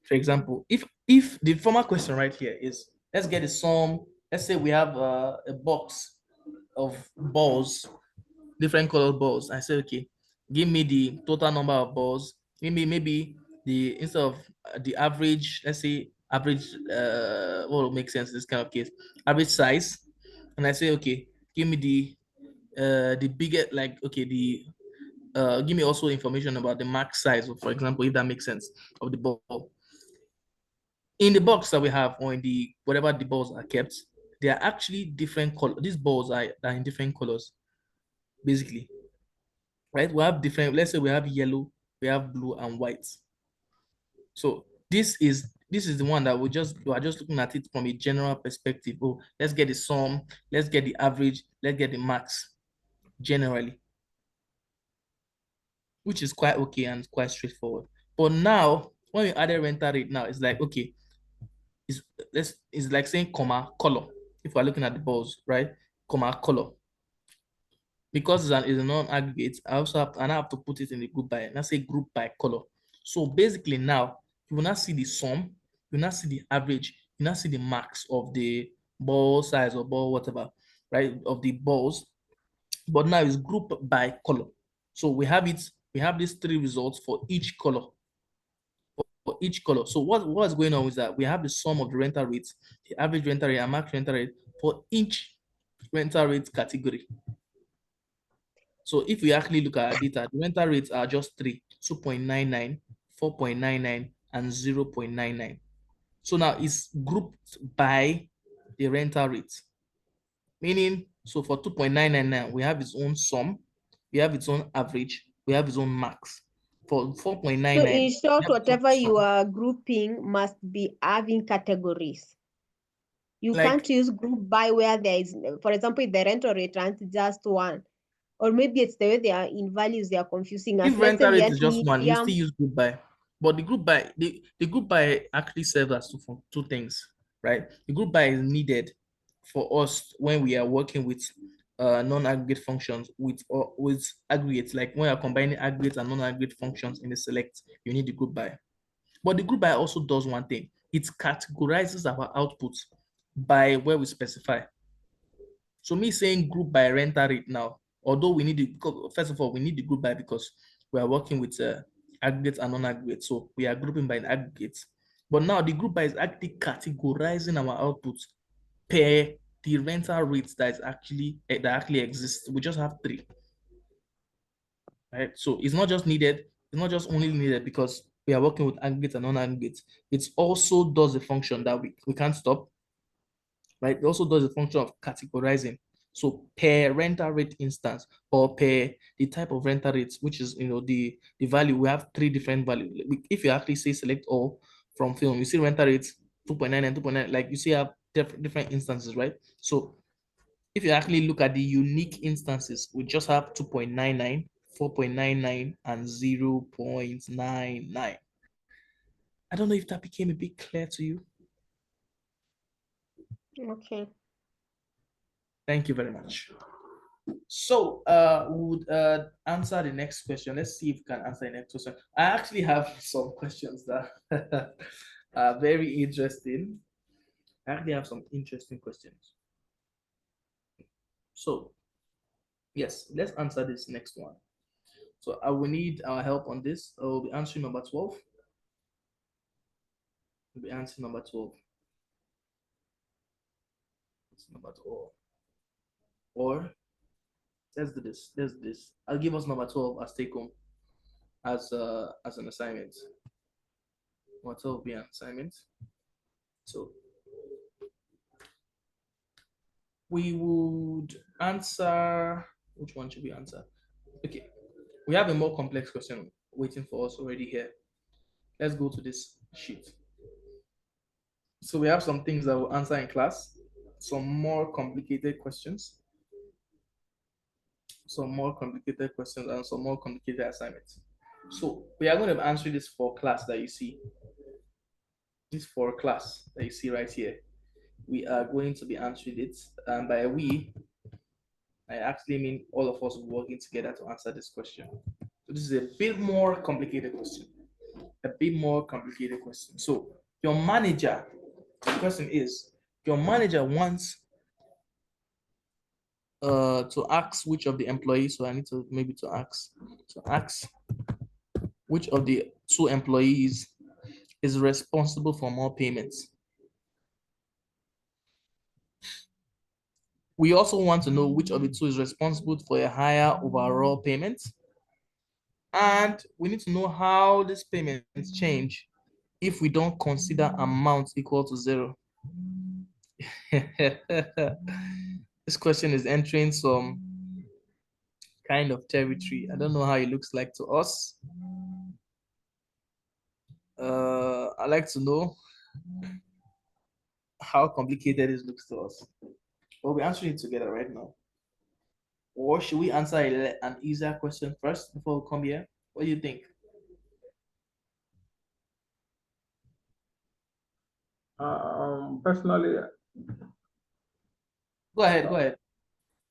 For example, if the former question right here is let's get a sum. Let's say we have a box of balls, different colored balls. I say, okay, give me the total number of balls. Give me maybe the instead of the average, let's say average, what will make sense in this kind of case, average size. And I say, okay, give me the biggest, like, okay, give me also information about the max size, for example, if that makes sense, of the ball. In the box that we have, or in the whatever the balls are kept, they are actually different colors. These balls are in different colors, basically. Right? We have different, let's say we have yellow, we have blue and white. So this is the one that we are just looking at it from a general perspective. Oh, let's get the sum, let's get the average, let's get the max. generally, which is quite okay and quite straightforward. But now, when we added rental rate now, it's like, okay, it's like saying comma color. If we're looking at the balls, right? Comma color. Because it's a non-aggregate, I have to put it in the group by, let's say group by color. So basically now, you will not see the sum, you will not see the average, you will not see the max of the ball size or ball whatever, right? Of the balls. But now it's group by color. So we have these three results for each color. For each color. So what's going on is that we have the sum of the rental rates, the average rental rate and max rental rate for each rental rate category. So if we actually look at our data, the rental rates are just three: 2.99, 4.99, and 0.99. So now it's grouped by the rental rate. Meaning, so for 2.999, we have its own sum, we have its own average, we have its own max. For 4.99, so in short, whatever you are grouping must be having categories. You like, can't use group by where there is, for example, if the rental rate runs just one, or maybe it's the way they are in values, they are confusing us. if Let's say rental we rate had is just one, you still medium. use group by. But the group by, the group by actually serves as two things, right? The group by is needed for us when we are working with non-aggregate functions with aggregates. Like when you're combining aggregate and non-aggregate functions in the select, you need the group by. But the group by also does one thing: it categorizes our output by where we specify. So me saying group by rental rate now, although we need the, first of all, we need the group by because we are working with aggregate and non-aggregate. So we are grouping by an aggregate. But now the group by is actually categorizing our output per the rental rates that actually exists. We just have three. Right? So it's not just needed, it's not just only needed because we are working with aggregate and non-aggregate. It also does a function that we can't stop. Right? It also does a function of categorizing. So per rental rate instance or per the type of rental rates, which is the value, we have three different values. If you actually say select all from film, you see rental rates 2.9 and 2.9, like you see have different instances, right? So if you actually look at the unique instances, we just have 2.99, 4.99, and 0.99. I don't know if that became a bit clear to you. Okay. Thank you very much. So we would answer the next question. Let's see if we can answer the next question. I actually have some questions that are very interesting. I actually have some interesting questions. So yes, let's answer this next one. So I will need our help on this. I will be answering number 12. We'll be answering number 12. It's number 12. Or let's do this. Let's do this. I'll give us number 12 as take home as an assignment. Number 12 will be an assignment. So we would answer, which one should we answer? Okay, we have a more complex question waiting for us already here. Let's go to this sheet. So we have some things that we'll answer in class, some more complicated questions, and some more complicated assignments. So we are going to answer this for class that you see. This for class that you see right here. We are going to be answering it, and by we, I actually mean all of us working together to answer this question. So this is a bit more complicated question. So your manager, the question is, your manager wants to ask which of the employees, so I need to maybe to ask which of the two employees is responsible for more payments. We also want to know which of the two is responsible for a higher overall payment. And we need to know how these payments change if we don't consider amounts equal to 0. This question is entering some kind of territory. I don't know how it looks like to us. I like to know how complicated it looks to us. But we're answering it together right now. Or should we answer an easier question first before we come here? What do you think? Personally, Go ahead, go ahead.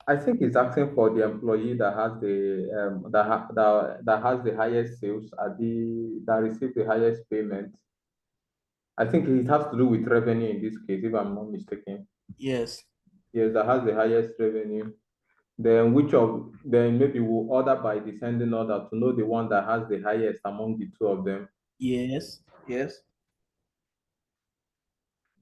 I think it's asking for the employee that has the that has the highest sales at that receive the highest payment. I think it has to do with revenue in this case, if I'm not mistaken. Yes. Yes, that has the highest revenue. Then maybe we'll order by descending order to know the one that has the highest among the two of them. Yes. Yes.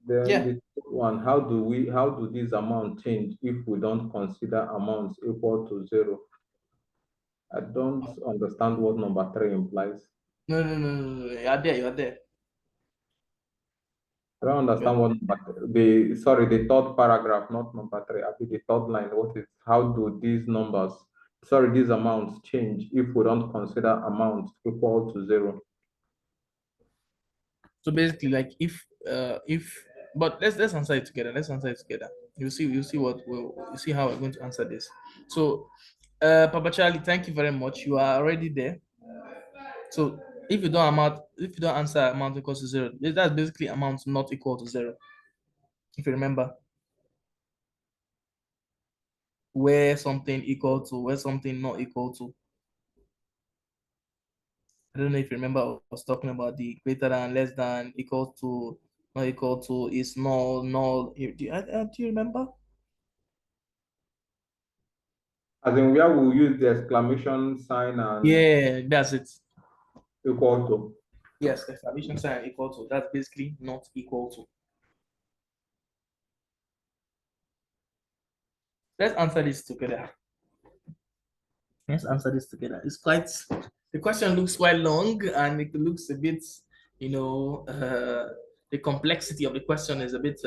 Then Yeah. the third one, how do these amounts change if we don't consider amounts equal to zero? I don't understand what number 3 implies. No, no, no, no, no. You are there. You are there. I don't understand what the third paragraph, not number 3. I think the third line. How do these amounts change if we don't consider amounts equal to zero? So basically, like but let's answer it together. Let's answer it together. You'll see you see how we're going to answer this. So, Papa Charlie, thank you very much. You are already there. So if you don't answer amount equals to zero, that's basically amount not equal to zero. If you remember, where something equal to, where something not equal to. I don't know if you remember, I was talking about the greater than, less than, equal to, not equal to, is null, null. Do you remember? As in where we'll use the exclamation sign and Yeah, that's it. equal to. Yes, exclamation sign equal to. That's basically not equal to. Let's answer this together. Let's answer this together. The question looks quite long and it looks a bit, the complexity of the question is a bit,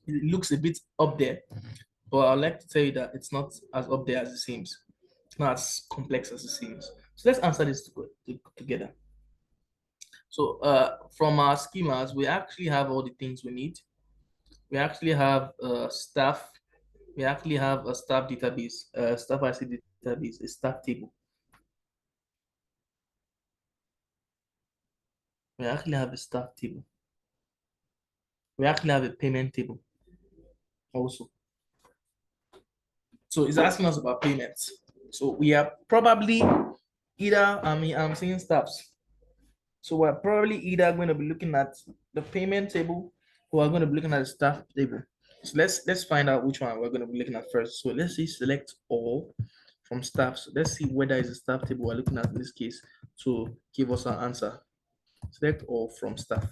it looks a bit up there. But I'd like to tell you that it's not as up there as it seems. It's not as complex as it seems. So let's answer this together. So from our schemas, we actually have all the things we need. We actually have staff. We actually have a staff database, staff IC database, a staff table. We actually have a staff table. We actually have a payment table also. So it's asking us about payments. So we are probably I'm seeing staffs. So we're probably either going to be looking at the payment table or we're going to be looking at the staff table. So let's find out which one we're going to be looking at first. So let's see select all from staff. So let's see whether it's a staff table we're looking at in this case to give us an answer. Select all from staff.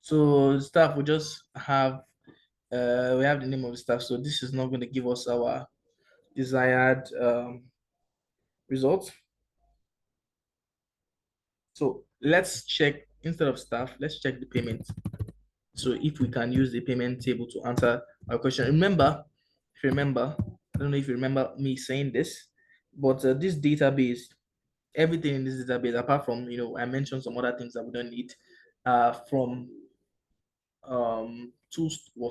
So staff, we just have we have the name of the staff. So this is not going to give us our desired result. So let's check, instead of staff, let's check the payment. So if we can use the payment table to answer our question. Remember, I don't know if you remember me saying this, but this database, everything in this database, apart from, I mentioned some other things that we don't need, from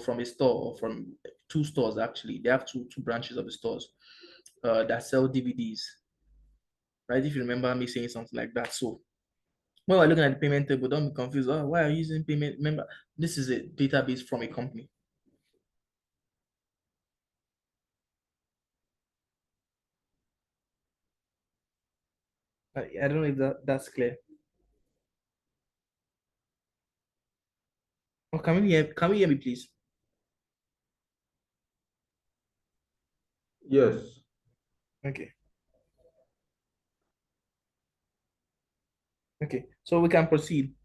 from a store, or from two stores actually. They have two branches of the stores that sell DVDs, right? If you remember me saying something like that. So when we're looking at the payment table, don't be confused. Oh, why are you using payment? Remember, this is a database from a company. I don't know if that's clear. Oh, can we hear me, please? Yes. Okay. Okay. So we can proceed.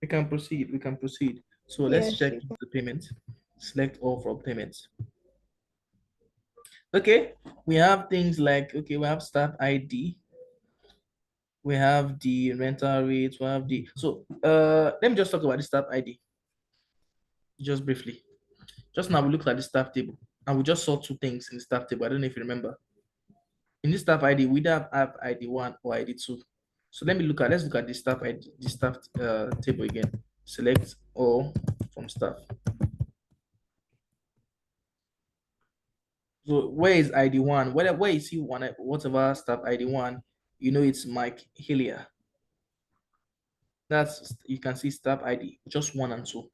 We can proceed. So let's Yes. check the payment. Select all from payments. Okay. We have things like, okay, we have staff ID. We have the rental rates. We have so let me just talk about the staff ID. just briefly. Just now we looked at the staff table and we just saw two things in the staff table. I don't know if you remember. In this staff ID, we either have ID 1 or ID 2. So let's look at the staff ID, the staff table again. Select all from staff. So where is ID 1? Where is he one, whatever staff ID 1, you know it's Mike Hillier. That's, you can see staff ID, just 1 and 2.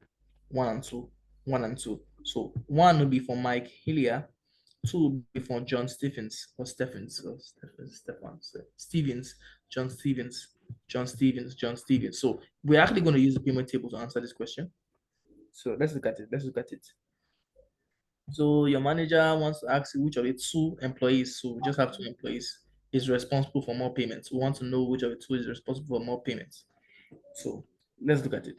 1 and 2, 1 and 2. So 1 will be for Mike Hillier, 2 will be for John Stevens, John Stevens, John Stevens. So we're actually going to use the payment table to answer this question. So let's look at it. So your manager wants to ask you which of the 2 employees, so we just have 2 employees, is responsible for more payments. We want to know which of the 2 is responsible for more payments. So let's look at it.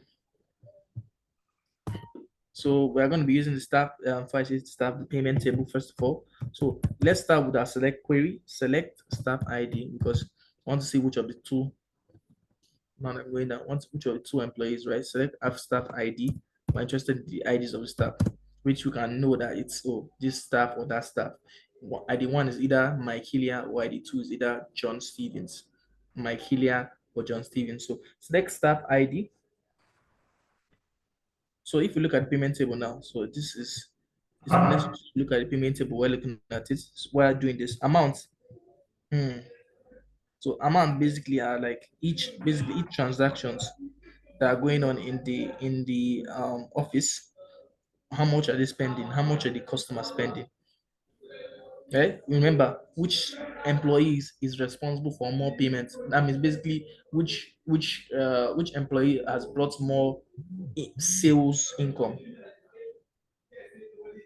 So we're going to be using the staff the payment table first of all. So let's start with our select query. Select staff ID because I want to see which of the 2. Now I'm going down. Which of the 2 employees, right? Select have staff ID. We're interested in the IDs of the staff, which we can know that it's this staff or that staff. ID 1 is either Mike Hillier or ID 2 is either John Stevens. Mike Hillier or John Stevens. So select staff ID. So if you look at the payment table now, so this is let's look at the payment table. We're looking at it. We're doing this amount. So amount basically are like each transactions that are going on in the office. How much are they spending? How much are the customers spending? Right? Remember which employees is responsible for more payments. That means basically which employee has brought more sales income,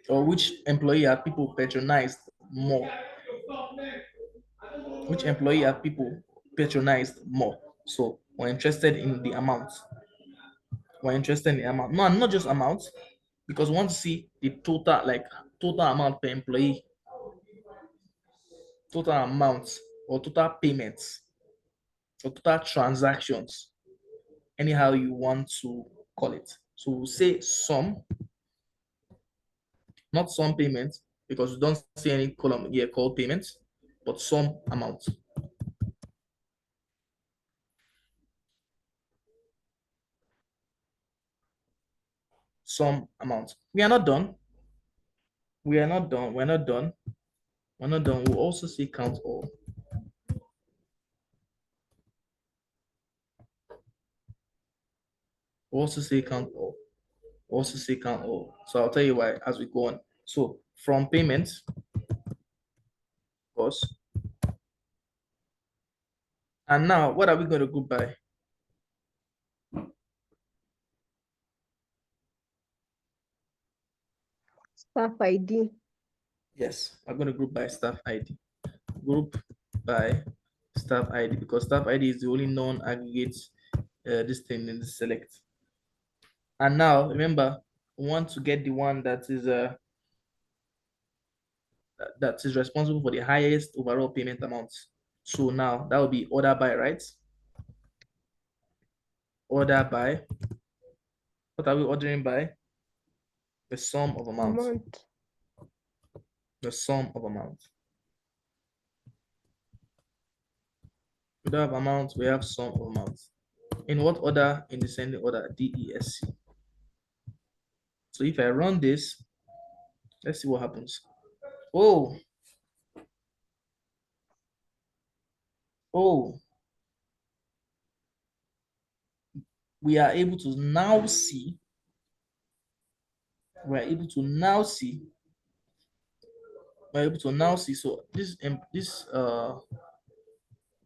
or which employee are people patronized more. Which employee are people patronized more. So we're interested in the amount. No, not just amount, because we want to see the total amount per employee, total amount or total payments or total transactions, anyhow you want to call it. So we'll say sum, not sum payment, because we don't see any column here called payments, but sum amount. Sum amount. We are not done. We're not done. We'll also say count all. We'll also say count all. So I'll tell you why as we go on. So from payments, of course. And now what are we going to group by? Staff ID. Yes, I'm going to group by staff ID. Group by staff ID because staff ID is the only known aggregate this thing in the select. And now remember, we want to get the one that is responsible for the highest overall payment amounts. So now that will be order by, right? Order by. What are we ordering by? The sum of amounts. The sum of amounts. We don't have amounts, we have sum of amounts. In what order? In descending order, DESC. So if I run this, let's see what happens. Oh, we are able to now see. So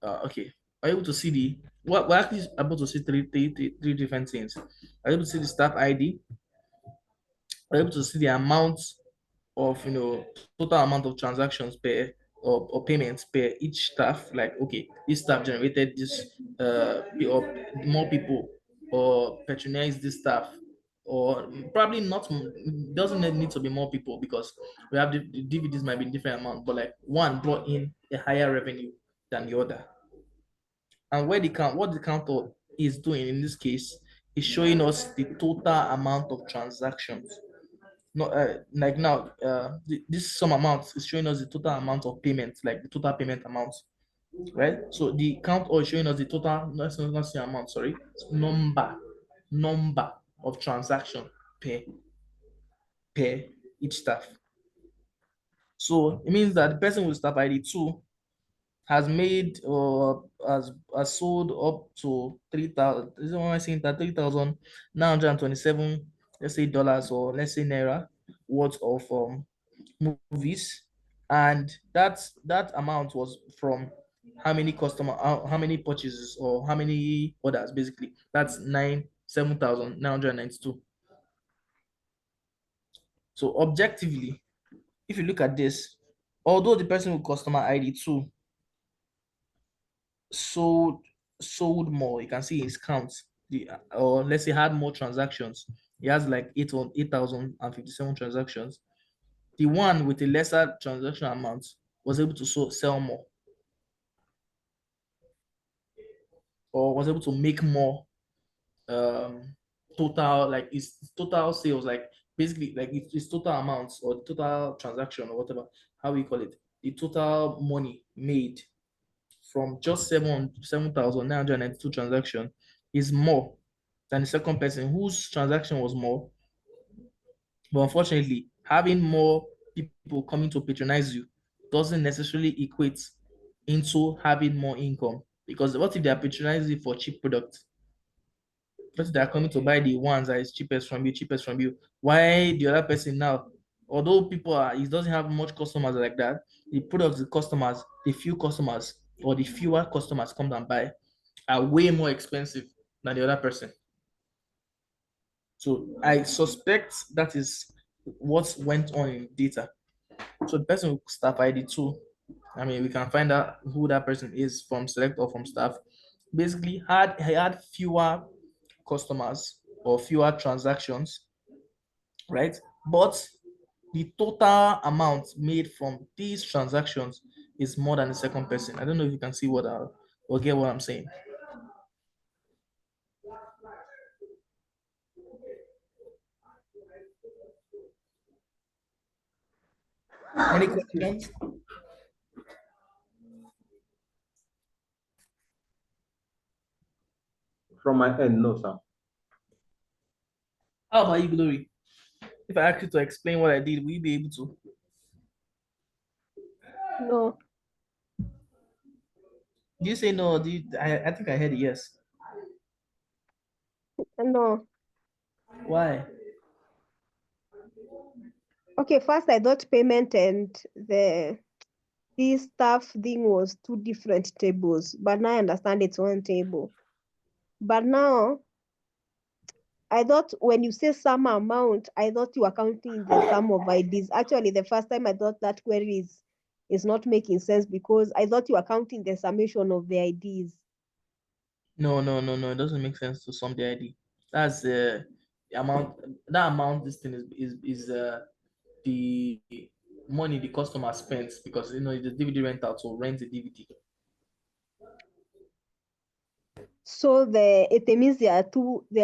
okay, we're able to see we're actually able to see three different things. We're able to see the staff ID. We're able to see the amount of total amount of transactions per or payments per each staff. Like, okay, this staff generated this or more people or patronized this staff, or probably not, doesn't need to be more people because we have the DVDs might be different amount, but like one brought in a higher revenue than the other. And what the counter is doing in this case is showing us the total amount of transactions. Not like now, this sum amount is showing us the total amount of payments, like the total payment amount, right? So the count or showing us the total, not say amount, sorry, number of transaction per each staff. So it means that the person with staff ID 2 has made or has sold up to 3,000. This is what I'm saying, that 3,927, let's say dollars, or let's say naira worth of movies, and that amount was from how many how many purchases, or how many orders, basically. That's 7,992. So objectively, if you look at this, although the person with customer ID 2 sold more, you can see his counts, or let's say had more transactions. He has like 8,057 transactions. The one with a lesser transaction amount was able to sell more, or was able to make more total, like his total sales, like basically like his total amounts, or the total transaction, or whatever, how we call it, the total money made from just 7,992 transactions is more than the second person whose transaction was more. But unfortunately, having more people coming to patronize you doesn't necessarily equate into having more income. Because what if they are patronizing you for cheap products? What if they are coming to buy the ones that is cheapest from you? Why the other person now, although he doesn't have much customers like that, the products, the customers, the few customers, or the fewer customers come and buy, are way more expensive than the other person. So I suspect that is what went on in data. So the person with staff ID 2, I mean, we can find out who that person is from select or from staff. Basically, he had fewer customers or fewer transactions, right? But the total amount made from these transactions is more than the second person. I don't know if you can see or get what I'm saying. Any questions? From my end, no, sir. How about you, Glory? If I ask you to explain what I did, will you be able to? No. Do you say no? I think I heard yes. No. Why? Okay, first I thought payment and this staff thing was two different tables, but now I understand it's one table. But now I thought when you say sum amount, I thought you were counting the sum of IDs. Actually, the first time I thought that query is not making sense, because I thought you were counting the summation of the IDs. No. It doesn't make sense to sum the ID. That's the amount. That amount. This thing is the money the customer spends, because it's a DVD rental to rent the DVD. So it means there are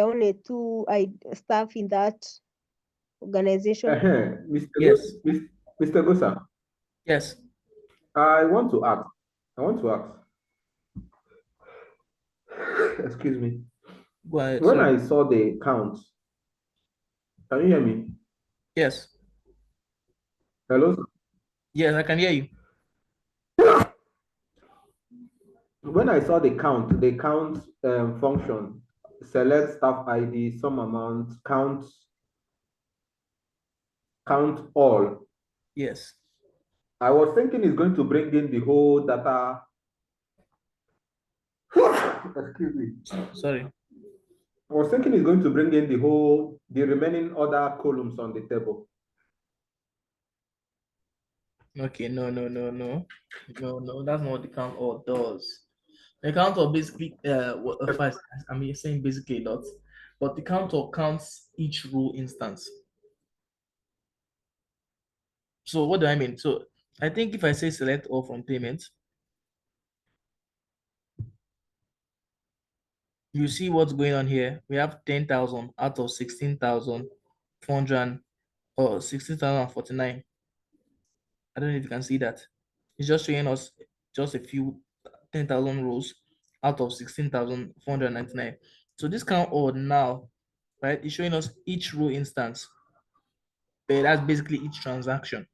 only two staff in that organization. Mr. Yes. Mr. Gosa, Yes. I want to ask. Excuse me. Go ahead. When Sorry. I saw the count, can you hear me? Yes. Hello, sir? Yes, I can hear you. When I saw the count function, select staff ID, some amount, count all. Yes. I was thinking it's going to bring in the whole data. Excuse me. Sorry. I was thinking it's going to bring in the remaining other columns on the table. Okay. No. That's not what the count all does. The counter basically, first, I'm saying basically a lot, but the counter counts each row instance. So what do I mean? So I think if I say select all from payment, you see what's going on here. We have 10,000 out of 16,400 or 16,049. I don't know if you can see that. It's just showing us just a few 10,000 rows out of 16,499. So this count odd now, right? It's showing us each row instance, but that's basically each transaction.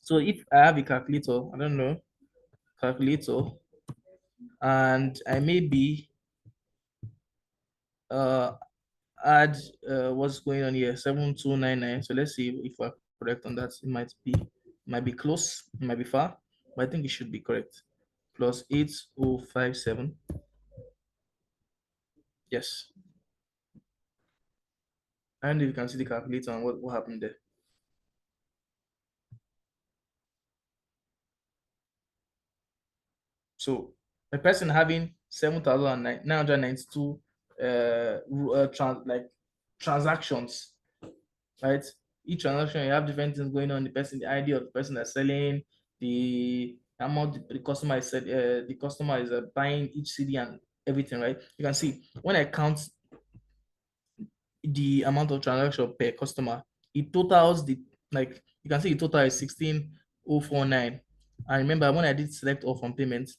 So if I have a calculator, I don't know, calculator, and I maybe add what's going on here, 7299. So let's see if we're correct on that. It might be close, it might be far, but I think it should be correct. Plus 8057. Yes. And you can see the calculator and what happened there. So a person having 7,992 transactions, right? Each transaction, you have different things going on. The person, the ID of the person that's selling, the amount the customer is said, the customer is buying each CD and everything, right? You can see when I count the amount of transaction per customer, it totals the, like you can see the total is 16,049. And remember when I did select all from payments,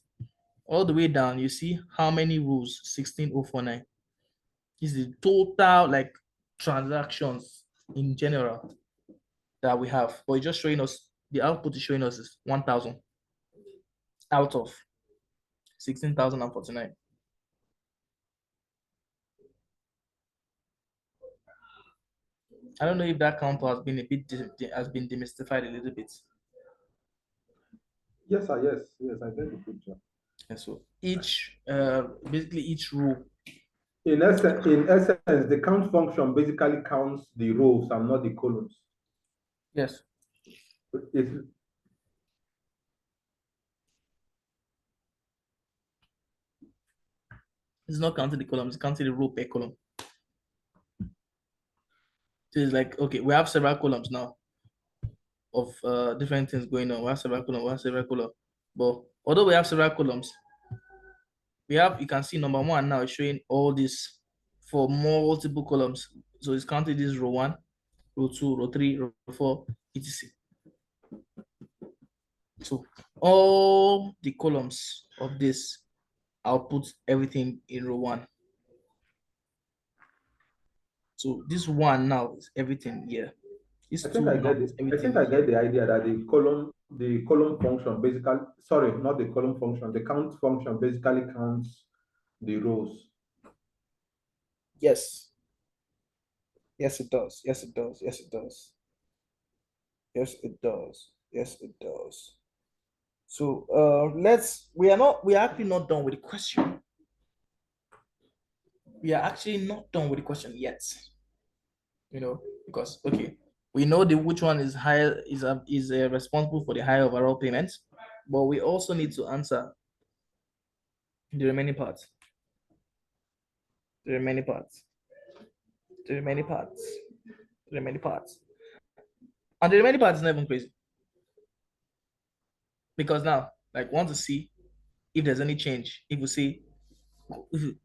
all the way down, you see how many rows? 16,049. This is the total like transactions in general that we have. But it's just showing us, the output is showing us is 1,000 out of 16,049. I don't know if that counter has been a bit demystified a little bit. Yes, sir. Yes, I get the picture. And so each basically each row. In essence, the count function basically counts the rows and not the columns. Yes. It's not counting the columns, it's counting the row per column. So it's like, okay, we have several columns now of different things going on. We have several columns, But although we have several columns, we have, you can see number one now is showing all this for multiple columns. So it's counting this row 1, row 2, row 3, row 4, etc. So all the columns of this, I'll put everything in row 1. So this one now is everything here. I think I get the idea that the column function basically, sorry, not the column function, the count function basically counts the rows. Yes. Yes, it does. Yes, it does. Yes, it does. Yes, it does. Yes, it does. So we are actually not done with the question. We are actually not done with the question yet. You know, because okay, we know which one is higher is responsible for the higher overall payments, but we also need to answer the remaining parts. The remaining parts. The remaining parts. The remaining parts. And the remaining part is not even crazy. Because now, like, want to see if there's any change. If you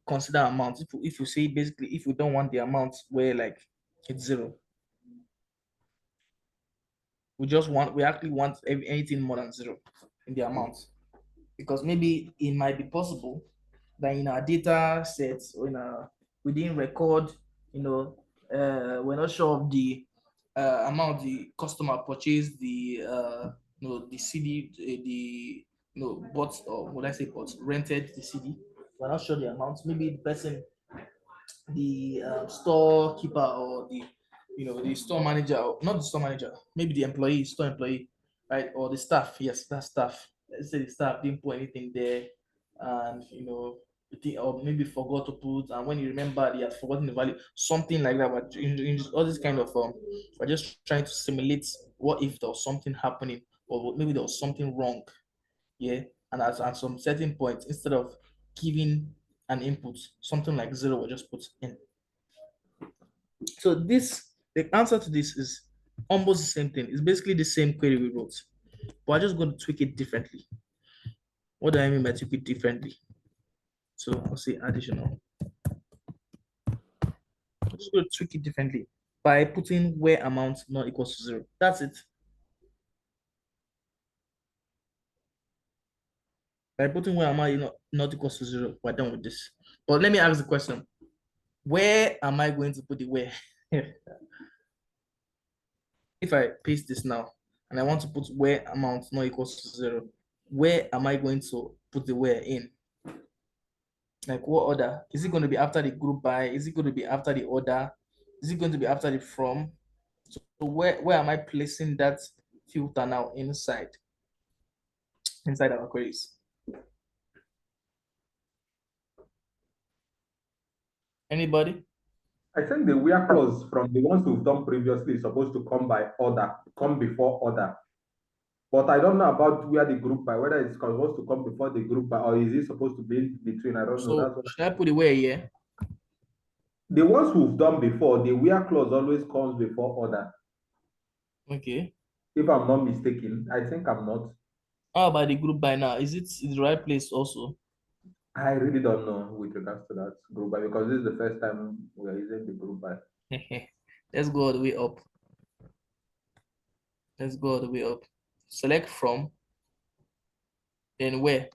consider amount, if you say basically, if you don't want the amount where like it's 0, we actually want anything more than 0 in the amount, because maybe it might be possible that in our data sets or we didn't record, we're not sure of the amount the customer purchased the the CD, bought, or would I say bought, rented the CD. We're not sure the amount. Maybe the person, the storekeeper, or the store manager, not the store manager, maybe the store employee, right? Or the staff. Yes, that staff. Let's say the staff didn't put anything there, and or maybe forgot to put, and when you remember, he has forgotten the value, something like that. But in all this kind of we're just trying to simulate what if there was something happening, or maybe there was something wrong, yeah. And at some certain point, instead of giving an input, something like 0 was just put in. So the answer to this is almost the same thing. It's basically the same query we wrote, but I'm just going to tweak it differently. What do I mean by tweak it differently? So I'll say additional. just going to tweak it differently by putting where amount not equals to 0. That's it. By putting where amount not equals to 0, we're done with this. But let me ask the question. Where am I going to put the where? If I paste this now and I want to put where amount not equals to 0, where am I going to put the where in? Like what order? Is it going to be after the group by? Is it going to be after the order? Is it going to be after the from? So where am I placing that filter now inside our queries? Anybody? I think the where clause from the ones we've done previously is supposed to come by order, come before order. But I don't know about where the group by, whether it's supposed to come before the group by, or is it supposed to be in between? I don't know. That's what Should I put the where here? the ones we've done before, the where clause always comes before order. Okay. If I'm not mistaken, I think I'm not. How about the group by now? Is it in the right place also? I really don't know with regards to that group by, because this is the first time we are using the group by. Let's go all the way up. Let's go all the way up. Select from, then where.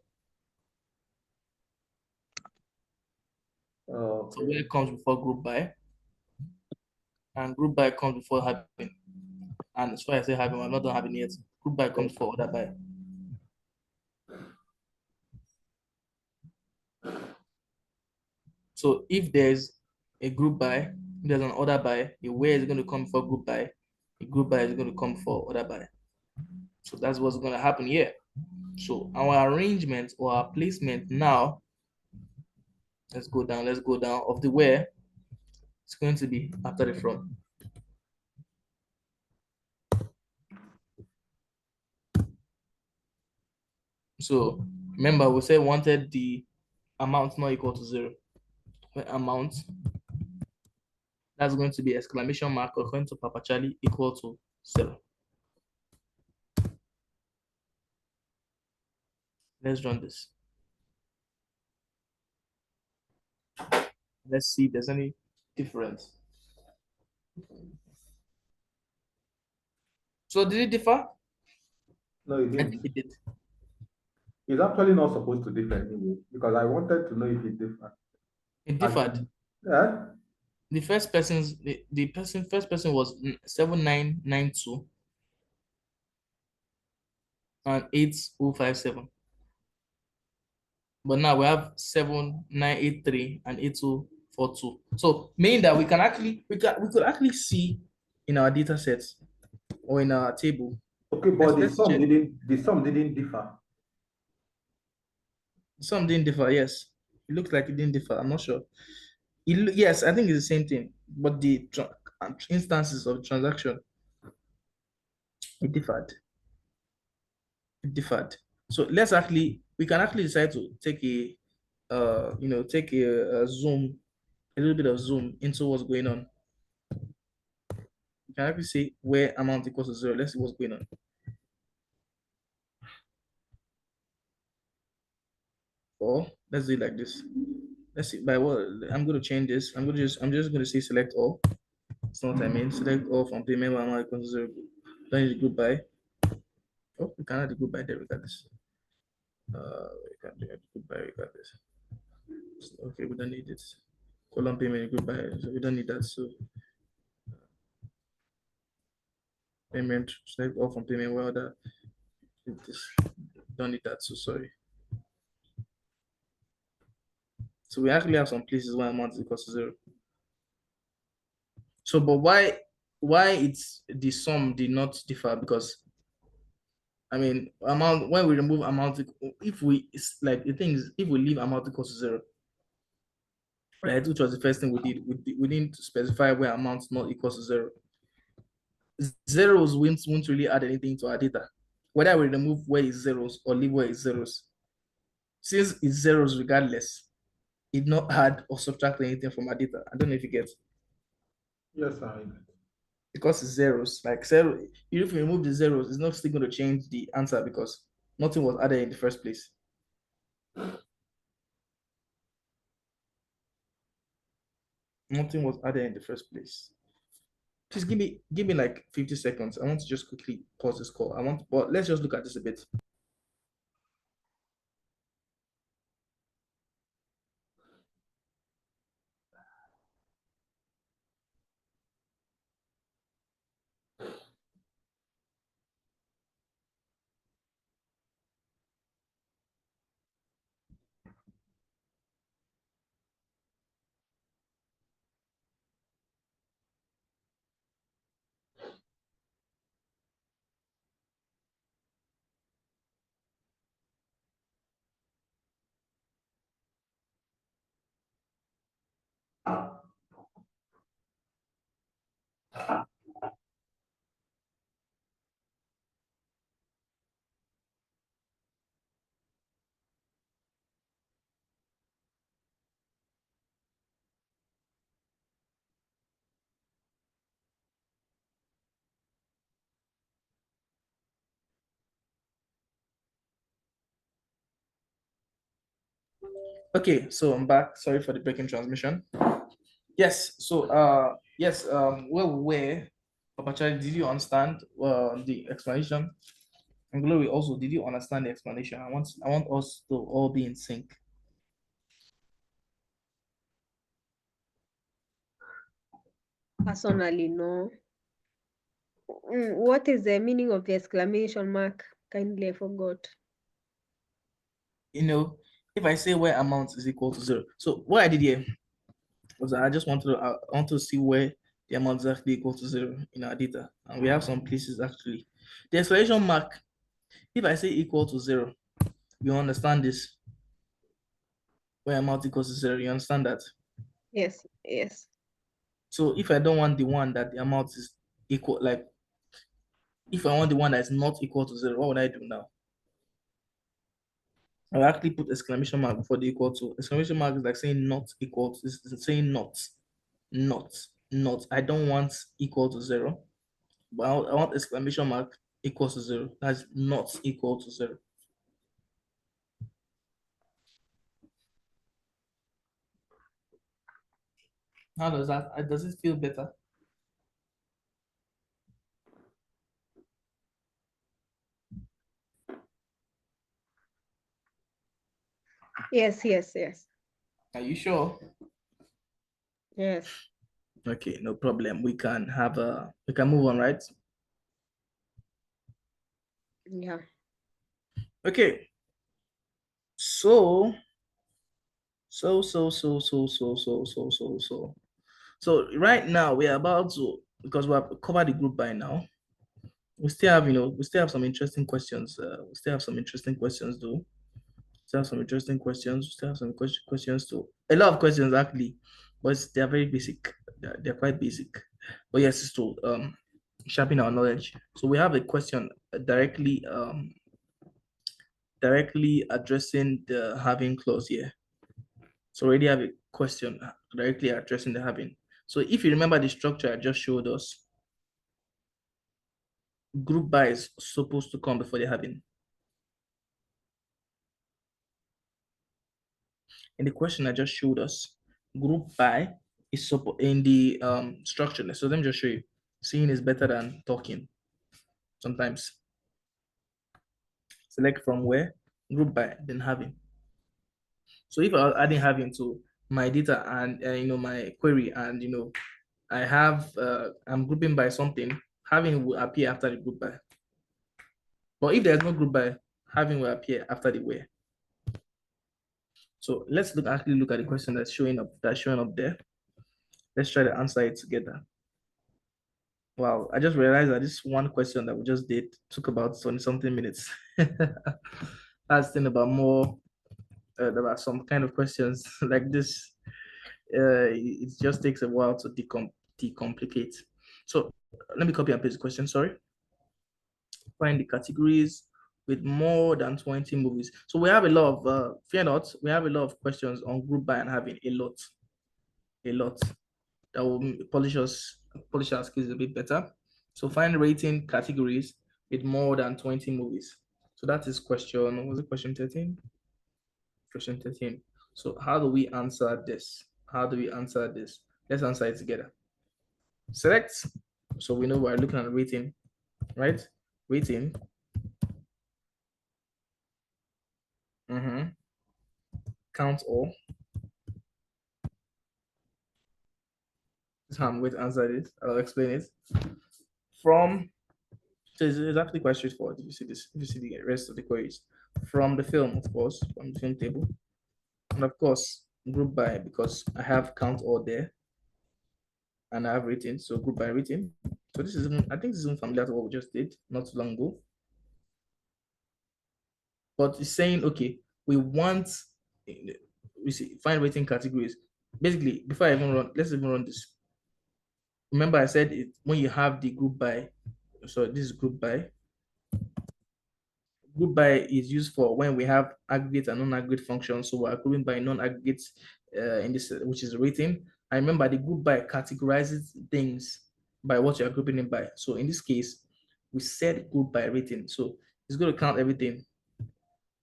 Okay. So where comes before group by, and group by comes before having. And that's why I say having. I'm not done having yet. Group by comes before order by. So if there's a group by, there's an order by, a where is going to come for group by, a group by is going to come for order by. So that's what's going to happen here. So our arrangement or our placement now, let's go down of the where, it's going to be after the from. So remember, we said wanted the amount not equal to 0. Where amount, that's going to be exclamation mark according to Papa Charlie equal to 0. Let's run this. Let's see if there's any difference. So did it differ? No, it I didn't. think it did. It's actually not supposed to differ anyway, because I wanted to know if it differed. It differed. Yeah. The first person was 7992 and 8057. But now we have 7983 and 8242. So meaning that we could actually see in our data sets or in our table. Okay, but Let's check. the sum didn't differ. Some didn't differ, yes. It looks like it didn't differ. I'm not sure. Yes, I think it's the same thing, but the instances of transaction, it differed. It differed. So we can actually decide to take a take a zoom, a little bit of zoom into what's going on. You can actually see where amount equals to 0. Let's see what's going on. Or let's do it like this. Let's see by what I'm going to change this. I'm just going to say select all. That's not what I mean. Select all from payment where amount equals to 0. Then you group by. Oh, we can add the group by there regardless. We can do a group by regardless. Okay, we don't need it. Column payment group by, so we don't need that. So payment select all from payment where other this don't need that. So sorry. So we actually have some places where amount is equal to 0. So, but why it's the sum did not differ? Because I mean, amount when we remove amount, if we it's like the thing is, if we leave amount equal to 0, right, which was the first thing we did, we didn't specify where amount not equal to 0. Zeros won't really add anything to our data, whether we remove where is zeros or leave where is zeros. Since it's zeros regardless, it not add or subtract anything from our data. I don't know if you get. Yes, I get. Because it's zeros, like zero, if you remove the zeros, it's not still going to change the answer because nothing was added in the first place. Nothing was added in the first place. Please give me like 50 seconds. I want to just quickly pause this call. But let's just look at this a bit. Okay, so I'm back. Sorry for the breaking transmission. Yes, so yes, where Papa Charlie, did you understand the explanation? And Glory also, did you understand the explanation? I want us to all be in sync. Personally, no. What is the meaning of the exclamation mark? Kindly, I forgot. You know, if I say where amount is equal to 0. So what I did here was I just want to see where the amount is actually equal to 0 in our data. And we have some places actually. The exclamation mark, if I say equal to 0, you understand this? Where amount equals to 0, you understand that? Yes, yes. So if I don't want the one that the amount is equal, like if I want the one that is not equal to 0, what would I do now? I'll actually put exclamation mark before the equal to. Exclamation mark is like saying not equal to, it's saying not. I don't want equal to 0, but I want exclamation mark equals to 0. That's not equal to 0. How does that, does it feel better? Yes, yes, yes. Are you sure? Yes. Okay, no problem. We can move on, right? Yeah. Okay. So right now we are about to, because we have covered the group by now. We still have, we still have some interesting questions. We still have some interesting questions though. Still have some interesting questions. We still have some questions too. A lot of questions actually, but they are very basic. They're quite basic. But yes, it's to sharpen our knowledge. So we have a question directly addressing the having clause here. So already have a question directly addressing the having. So if you remember the structure I just showed us, group by is supposed to come before the having. In the question I just showed us, group by is in the structure. So let me just show you. Seeing is better than talking sometimes. Select from where, group by, then having. So if I was adding having to my data and my query, and I have I'm grouping by something, having will appear after the group by. But if there's no group by, having will appear after the where. So let's actually look at the question that's showing up there. Let's try to answer it together. Wow, I just realized that this one question that we just did took about 20 something minutes. That's thing about more there are some kind of questions like this. It just takes a while to decomplicate. So let me copy and paste the question. Sorry. Find the categories with more than 20 movies. So we have a lot of fear not, we have a lot of questions on group by and having a lot that will polish our skills a bit better. So find rating categories with more than 20 movies. So that is question, was it question 13? Question 13. So how do we answer this? Let's answer it together. Select. So we know we're looking at rating, right? Rating. Count all. This is how I'm going to answer this. I'll explain it. From, so it's actually quite straightforward. If you see this, if you see the rest of the queries. From the film, of course, from the film table. And of course, group by, because I have count all there. And I have rating, so group by rating. So this is, I think this is familiar to what we just did not too long ago. But it's saying, okay, we want, we see, find rating categories. Basically, before I even run, let's even run this. Remember I said it when you have the group by, so this is group by. Group by is used for when we have aggregate and non-aggregate functions. So we're grouping by non-aggregates in this, which is rating. I remember the group by categorizes things by what you're grouping in by. So in this case, we set group by rating. So it's going to count everything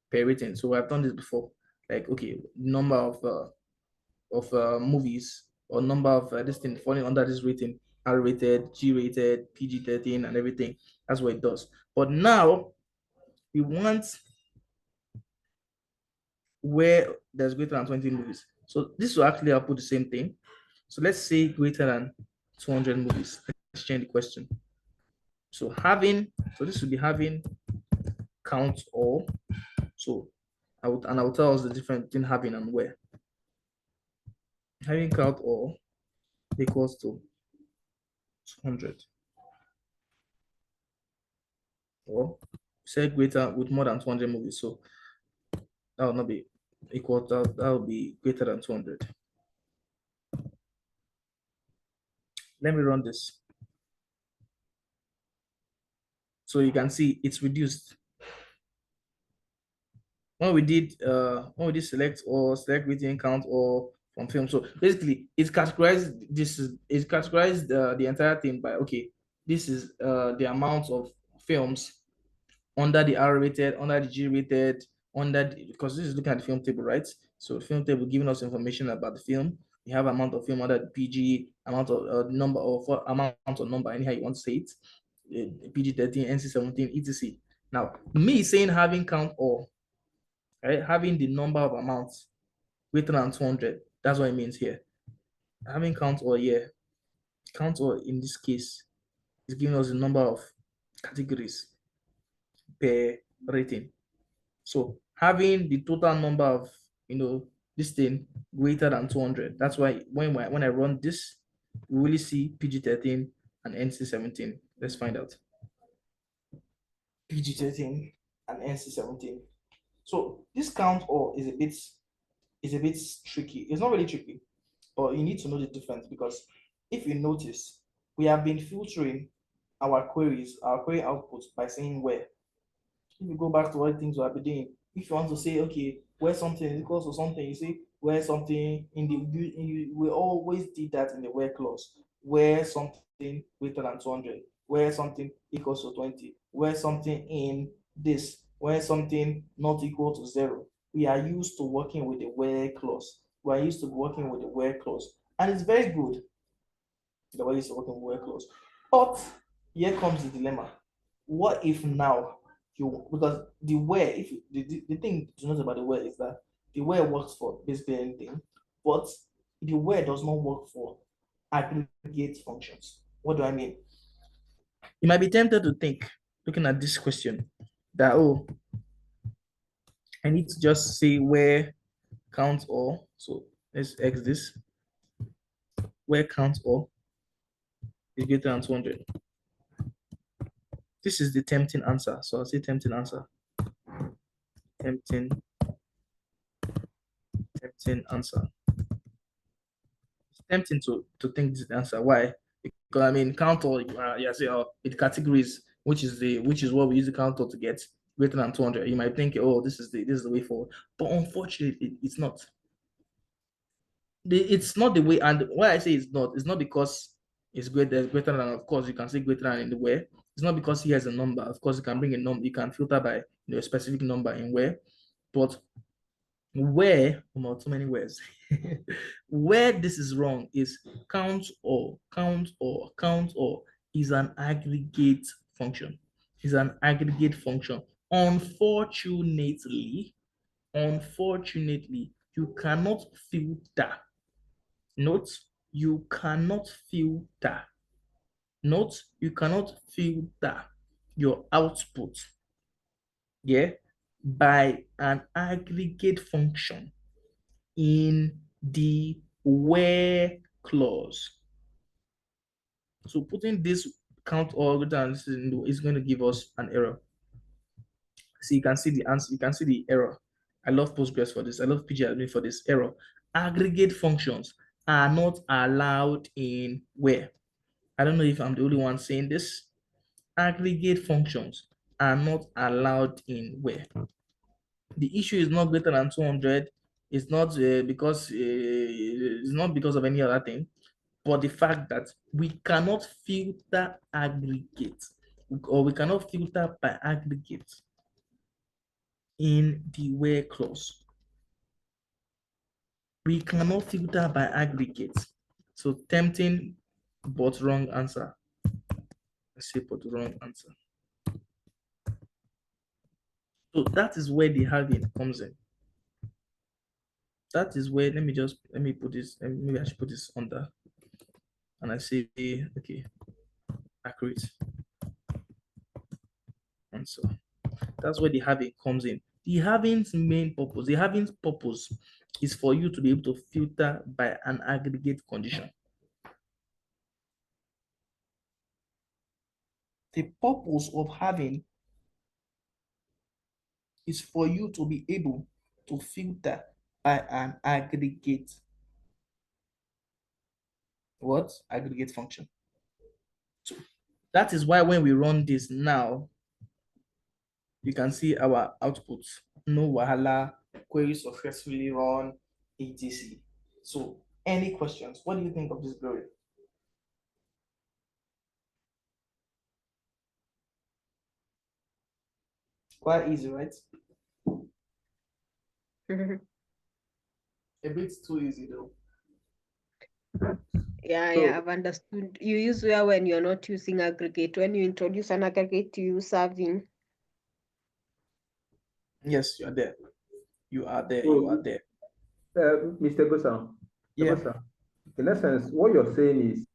per rating. So I've done this before. Like, okay, number of movies or number of this thing falling under this rating, R rated, G rated, PG-13, and everything. That's what it does. But now we want where there's greater than 20 movies. So this will actually output the same thing. So let's say greater than 200 movies. Let's change the question. So this will be having count all. So I will tell us the difference between having and where. Having count all equals to 200. Or say greater with more than 200 movies. So that will not be equal to, that will be greater than 200. Let me run this. So you can see it's reduced. When we did select or select rating count or from film. So basically it's categorized, the entire thing by, okay, this is the amount of films under the R rated, under the G rated, because this is looking at the film table, right? So film table giving us information about the film. We have amount of film under the PG, amount of number of amount of number, anyhow you want to say it, PG-13, NC-17, etc. Now, me saying having count all, right? Having the number of amounts greater than 200, that's what it means here. Having count all here, count all in this case is giving us the number of categories per rating. So having the total number of, this thing greater than 200. That's why when I run this, we really see PG-13 and NC-17. Let's find out. PG-13 and NC-17. So this count all is a bit tricky. It's not really tricky, but you need to know the difference, because if you notice, we have been filtering our queries, our query outputs by saying where. If you go back to what things we have been doing, if you want to say, okay, where something is equal to something, you say where something we always did that in the where clause, where something greater than 200, where something equals to 20, where something in this, where something not equal to 0. We are used to working with the where clause. We are used to working with the where clause, and it's very good the way you're working with where clause. But here comes the dilemma. What if now because the where, if you, the thing to note about the where is that the where works for basically anything, but the where does not work for aggregate functions. What do I mean? You might be tempted to think, looking at this question, that, oh, I need to just say where count all. So let's X this. Where count all is greater than 200. This is the tempting answer. So I'll say tempting answer. Tempting answer. It's tempting to think this is the answer. Why? Because I mean, count all, say, it categories, which is what we use the count all to get greater than 200. You might think, oh, this is the way forward, but unfortunately, it's not. It's not the way, and why I say it's not because it's greater than. Of course, you can say greater than in the where. It's not because he has a number. Of course, you can bring a number. You can filter by a specific number in where, but Where, too many words. Where this is wrong is count or is an aggregate function. Is an aggregate function. Unfortunately, you cannot filter. Note, you cannot filter. Note, you cannot filter your output, yeah, by an aggregate function in the where clause. So putting this count or down is going to give us an error. So you can see the answer, you can see the error. I love Postgres for this. I love PGAdmin for this error. Aggregate functions are not allowed in where. I don't know if I'm the only one saying this. Aggregate functions are not allowed in where. The issue is not greater than 200. It's not because of any other thing, but the fact that we cannot filter aggregate, or we cannot filter by aggregate in the where clause. We cannot filter by aggregate. So tempting, but wrong answer. Let's say but wrong answer. So that is where the having comes in. That is where, let me put this, maybe I should put this under, and I say, okay, accurate answer. That's where the having comes in. The having's main purpose, the having's purpose is for you to be able to filter by an aggregate condition. The purpose of having is for you to be able to filter by an aggregate aggregate function. So that is why when we run this now, you can see our output. No wahala, query successfully run, etc. So any questions? What do you think of this, Glory? Quite easy, right? A bit too easy though. Yeah, I've understood. You use where when you're not using aggregate. When you introduce an aggregate, you use having. Yes, you are there. You are there. So, You are there. Mr. Gosan, Yeah. in essence, what you're saying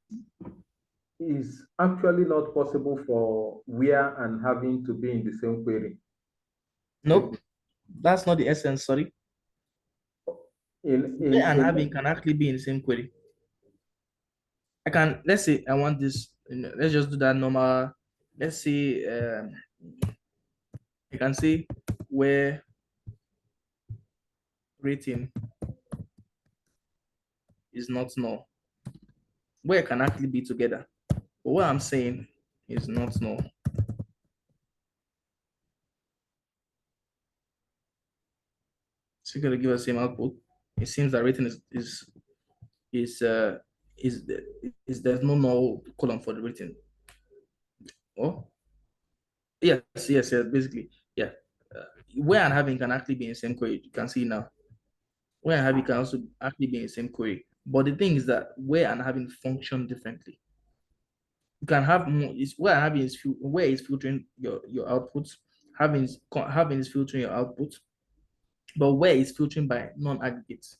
is actually not possible for where and having to be in the same query. Nope. That's not the essence, sorry. Where and having can actually be in the same query. I can, let's say I want this, let's just do that normal. Let's say I can say where rating is not null. Where can actually be together. But what I'm saying is not null. So you're gonna give us the same output. It seems that rating is there's no null column for the rating. Oh, yes, basically, yeah. Where and having can actually be in the same query. You can see now. Where and having can also actually be in the same query. But the thing is that where and having function differently. You can have more. Is where having is where is filtering your outputs. Having is filtering your output, but where is filtering by non-aggregates.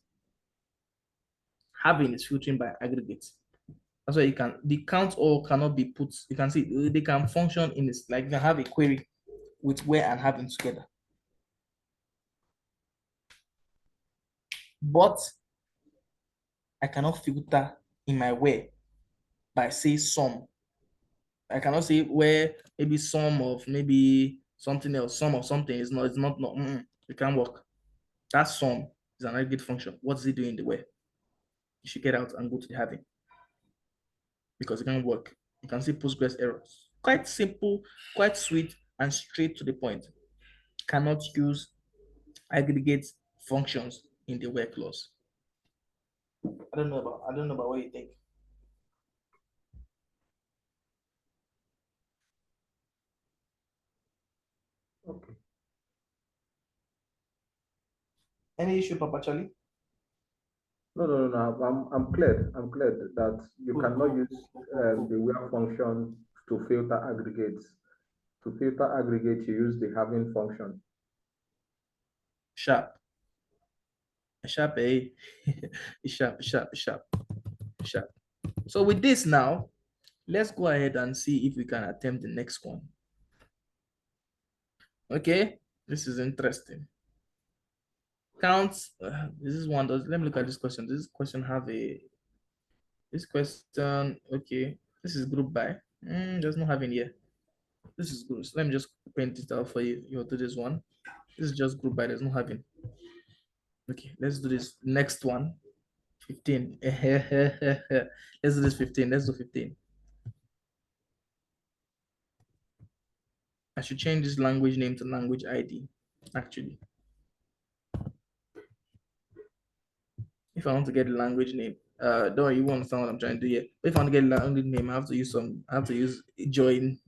Having is filtering by aggregates. That's why you can, the count all cannot be put. You can see they can function in this, like you can have a query with where and having together. But I cannot filter in my where by say sum. I cannot say where maybe sum of maybe something else, sum of something is not, it can't work. That sum is an aggregate function. What does it do in the where? You should get out and go to the having, because it can't work. You can see Postgres errors. Quite simple, quite sweet, and straight to the point. Cannot use aggregate functions in the where clause. I don't know about what you think. Okay. Any issue, Papa Charlie? No. I'm clear. I'm clear that you Cool, cannot cool, use cool, cool, cool. the where function to filter aggregates. To filter aggregate, you use the having function. Sharp. Sharp, eh? Sharp, sharp, sharp, sharp. So with this now, let's go ahead and see if we can attempt the next one. Okay, this is interesting. Counts. This is one. Let me look at this question. This question have a. This question. Okay, this is group by. There's no having here. This is good. So let me just print it out for you. You'll do this one. This is just group by. There's no having. Okay, let's do this next one. 15. Let's do this 15. Let's do 15. I should change this language name to language ID, actually. If I want to get the language name, don't worry, you won't understand what I'm trying to do here. But if I want to get the language name, I have to use a join.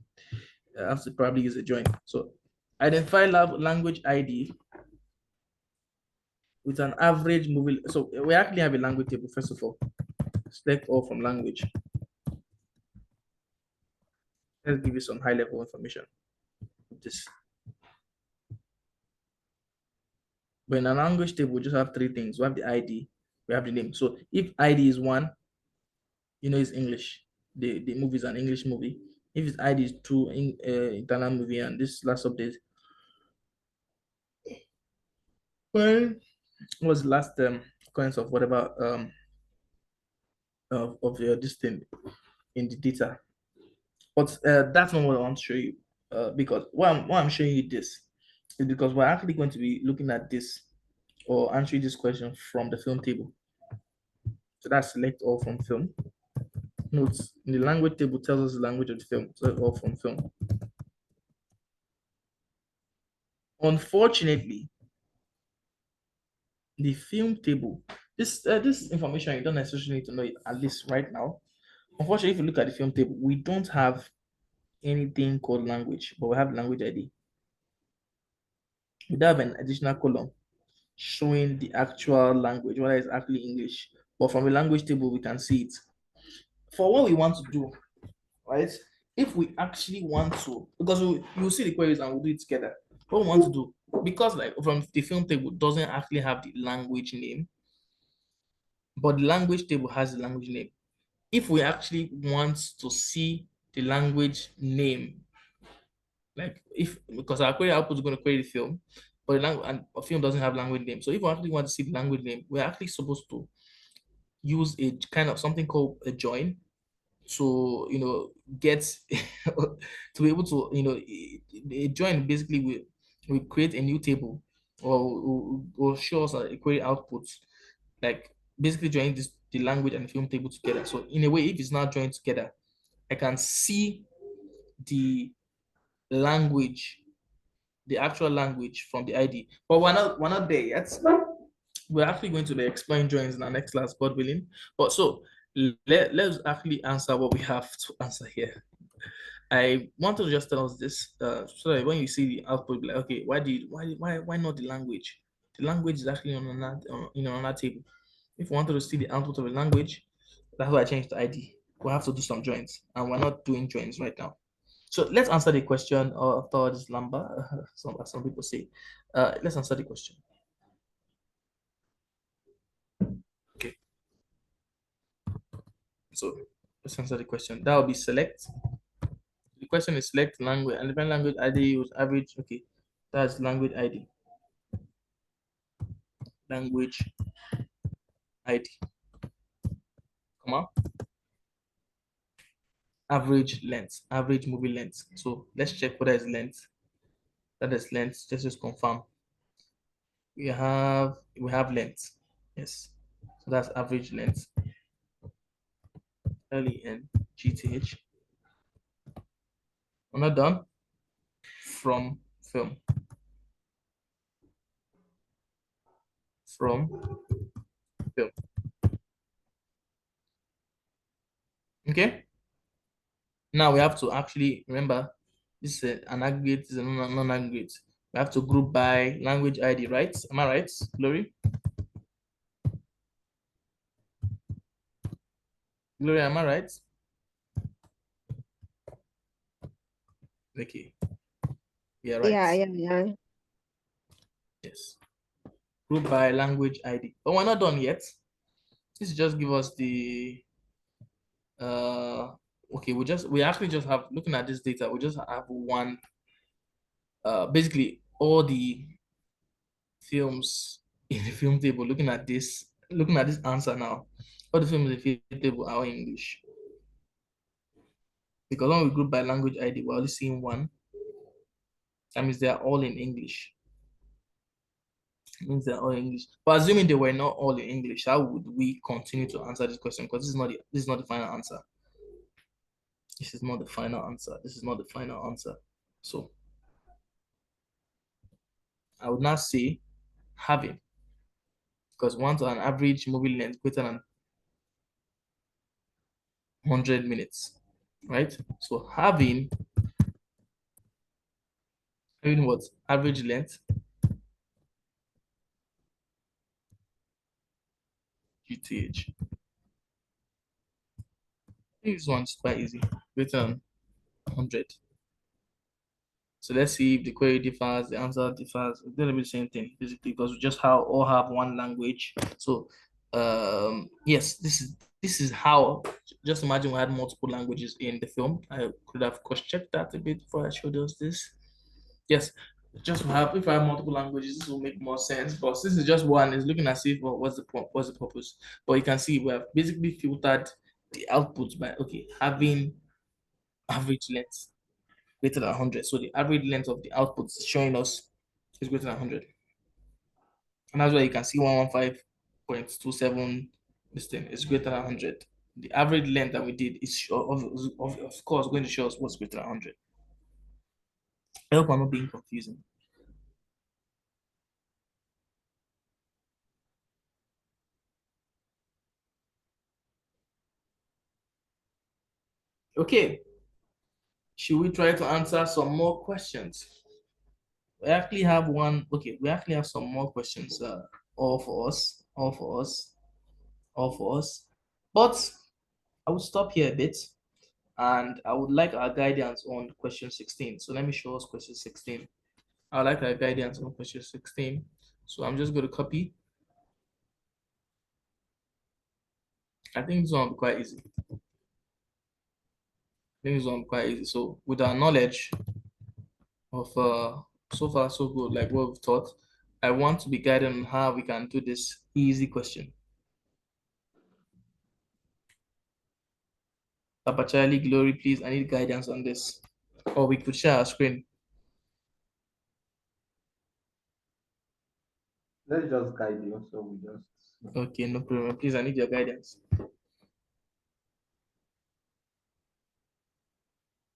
I have to probably use a join. So identify language ID with an average movie. So we actually have a language table, first of all. Select all from language. Let's give you some high level information. This. But in a language table, we just have three things. We have the ID, we have the name. So if ID is 1, you know it's English. The movie is an English movie. If its ID is 2, internal movie, and this last update. When was the last occurrence of whatever of this thing in the data? But that's not what I want to show you. Because why I'm showing you this is because we're actually going to be looking at this or answering this question from the film table. So that's select all from film. Notes in the language table tells us the language of the film. Select all from film. Unfortunately, the film table, this information you don't necessarily need to know it at least right now. Unfortunately, if you look at the film table, we don't have anything called language, but we have language ID. We don't have an additional column showing the actual language, whether it's actually English. But from the language table, we can see it. For what we want to do, right? If we actually want to, because you'll see the queries and we'll do it together. What we want to do, because like from the film table doesn't actually have the language name, but the language table has the language name. If we actually want to see the language name, like because our query output is going to query the film, but the language and a film doesn't have language name. So if we actually want to see the language name, we're actually supposed to use a kind of something called a join. So get to be able to a join basically we create a new table or will show us a query output, like basically join the language and the film table together. So in a way, if it's not joined together, I can see the language, the actual language from the ID. But we're not there yet. We're actually going to be exploring joins in our next class, God willing. But so let's actually answer what we have to answer here. I wanted to just tell us this, so that when you see the output, like, okay, why not the language? The language is actually on another table. If we wanted to see the output of a language, that's why I changed the ID. We'll have to do some joins, and we're not doing joins right now. So let's answer the question after this number. Some people say, let's answer the question. Okay. So let's answer the question. That will be select. The question is select language and different language ID was average. Okay, that's language ID. Language ID. Come on. Average length, average movie length. So let's check whether it's length. That is length. Just confirm. We have length. Yes. So that's average length. LENGTH. We're not done. From film. From film. Okay. Now we have to actually remember this is an aggregate, this is a non-aggregate. We have to group by language ID, right? Am I right, Glory? Gloria, am I right? Okay. Yeah, right. Yeah. Yes. Group by language ID. But we're not done yet. This just give us the okay, we actually just have, looking at this data, we just have one basically all the films in the film table. Looking at this answer now, all the films in the film table are in English. Because when we group by language ID, we're only seeing one. That means they are all in English. It means they're all English. But assuming they were not all in English, how would we continue to answer this question? Because this is not the final answer. This is not the final answer. This is not the final answer. So I would not say having, because once an average movie length greater than 100 minutes, right? So having what? Average length, GTH. This one's quite easy, greater than 100. So let's see if the query differs, the answer differs. It's gonna be the same thing basically, because we just all have one language. So yes, this is how, just imagine we had multiple languages in the film. I could have cross-checked that a bit before I showed us this. Yes, just have, if I have multiple languages, this will make more sense. But since it's just one, it's looking as if, well, what's the purpose? But you can see we have basically filtered the outputs by having average length greater than 100. So the average length of the output is showing us is greater than 100. And that's why you can see 115.27, this thing is greater than 100. The average length that we did is of course going to show us what's greater than 100. I hope I'm not being confusing. Okay. Should we try to answer some more questions? We actually have one. Okay, we actually have some more questions. All for us. But I will stop here a bit, and I would like our guidance on question 16. So let me show us question 16. I would like our guidance on question 16. So I'm just going to copy. I think this one will be quite easy. So with our knowledge of so far so good, like what we've taught, I want to be guided on how we can do this easy question. Papa Charlie, Glory, please, I need guidance on this. Or we could share our screen. Let's just guide you. So we just. Okay, no problem. Please, I need your guidance.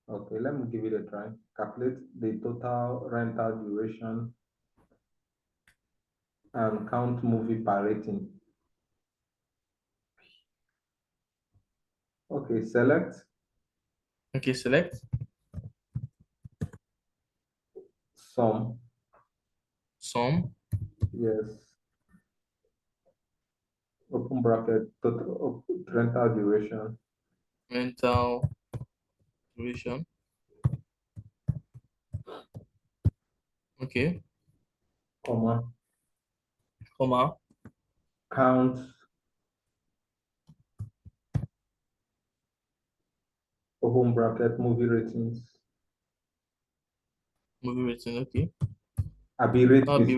Okay, let me give it a try. Calculate the total rental duration and count movie per rating. Okay, select. Okay, select. Sum. Yes. Open bracket, total rental duration. Rental duration. Okay. Comma. Count. Open bracket, movie ratings. Movie rating, okay. Ratings, That'll be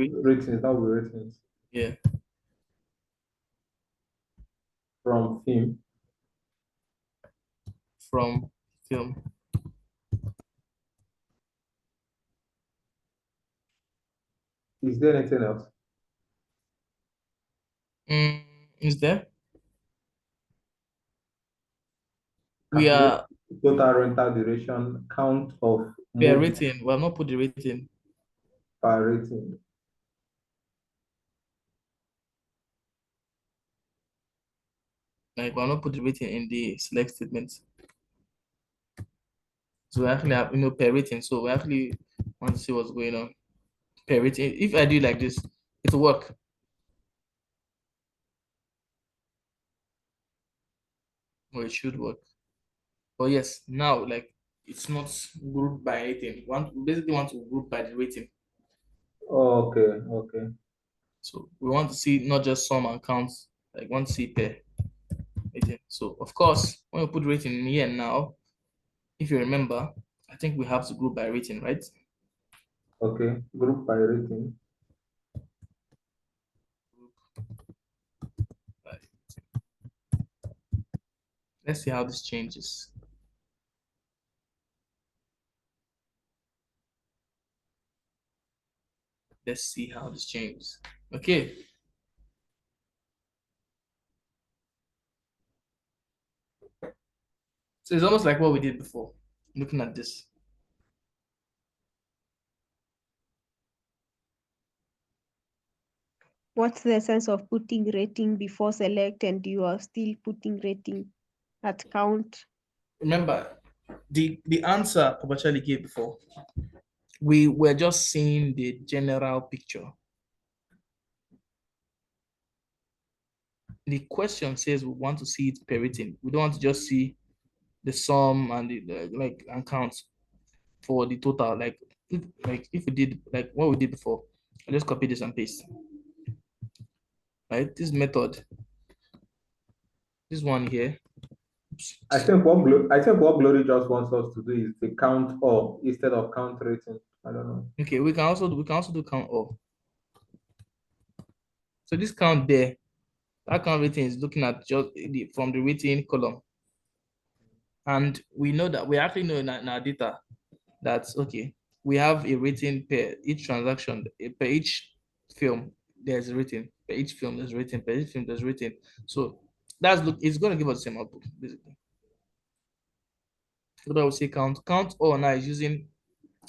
ratings. Yeah. From film. From film. Is there anything else? Is there? We Calculate are total rental duration, count of per movies rating. We have not put the rating. per rating. Like we have not put the rating in the select statement. So we actually have, per rating. So we actually want to see what's going on. Per rating. If I do it like this, it'll work. or it should work. But yes, now like it's not grouped by anything. We basically want to group by the rating. Okay, okay. So we want to see not just sum and counts, like want to see pair rating. So of course, when we put rating in here now, if you remember, I think we have to group by rating, right? Okay, group by rating. By- Let's see how this changes. Let's see how this changes. Okay. So it's almost like what we did before, looking at this. What's the sense of putting rating before select and you are still putting rating at count? Remember, the answer Papa gave before, we were just seeing the general picture. The question says we want to see it per rating. We don't want to just see the sum and the like and count for the total. Like if we did like what we did before, I just copy this and paste. Right? This method, this one here. Oops. I think what Glory just wants us to do is to count all instead of count rating. I don't know. Okay, we can also do count all. So this count there, that count rating is looking at just from the rating column. And we know that we actually know in our data that, okay, we have a rating per each transaction, per each film, there's a rating. Per each film, there's a rating. Per each film, there's a rating. So it's going to give us the same output, basically. What I would say count all now is using,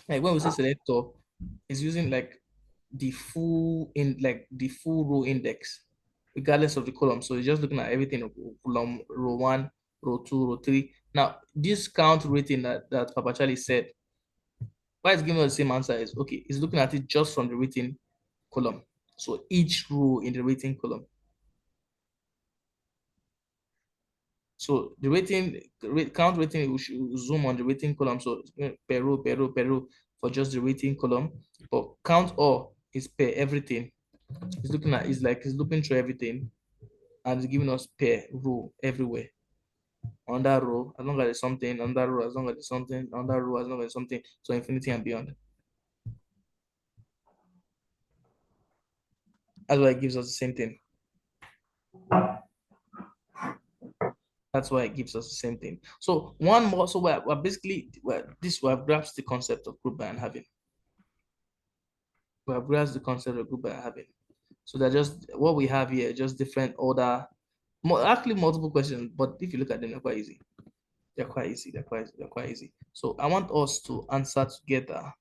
like when we say selector, it's using like the full row index, regardless of the column. So it's just looking at everything, column, row 1, row 2, row 3. Now, this count rating that Papa Charlie said, why it's giving us the same answer is, okay, it's looking at it just from the rating column. So each row in the rating column. So the count rating, we should zoom on the rating column. So per row for just the rating column. But count all is per everything. It's looking through everything and it's giving us per row everywhere. On that row, as long as there's something, on that row, as long as there's something, on that row, as long as there's something, so infinity and beyond. That's why it gives us the same thing. That's why it gives us the same thing. So one more, so we're basically, we have grasped the concept of group by and having. We have grasped the concept of group by and having. So they're just, what we have here, just different order, actually multiple questions, but if you look at them, they're quite easy. They're quite easy. So I want us to answer together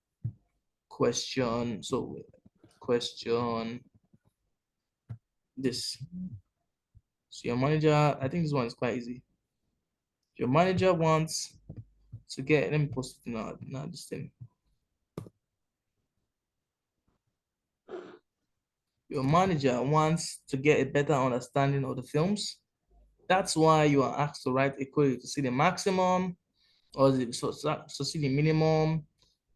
question. So question this. So your manager, I think this one is quite easy. Your manager wants to get, let me post it now this thing. Your manager wants to get a better understanding of the films. That's why you are asked to write a query to see the maximum or see the minimum,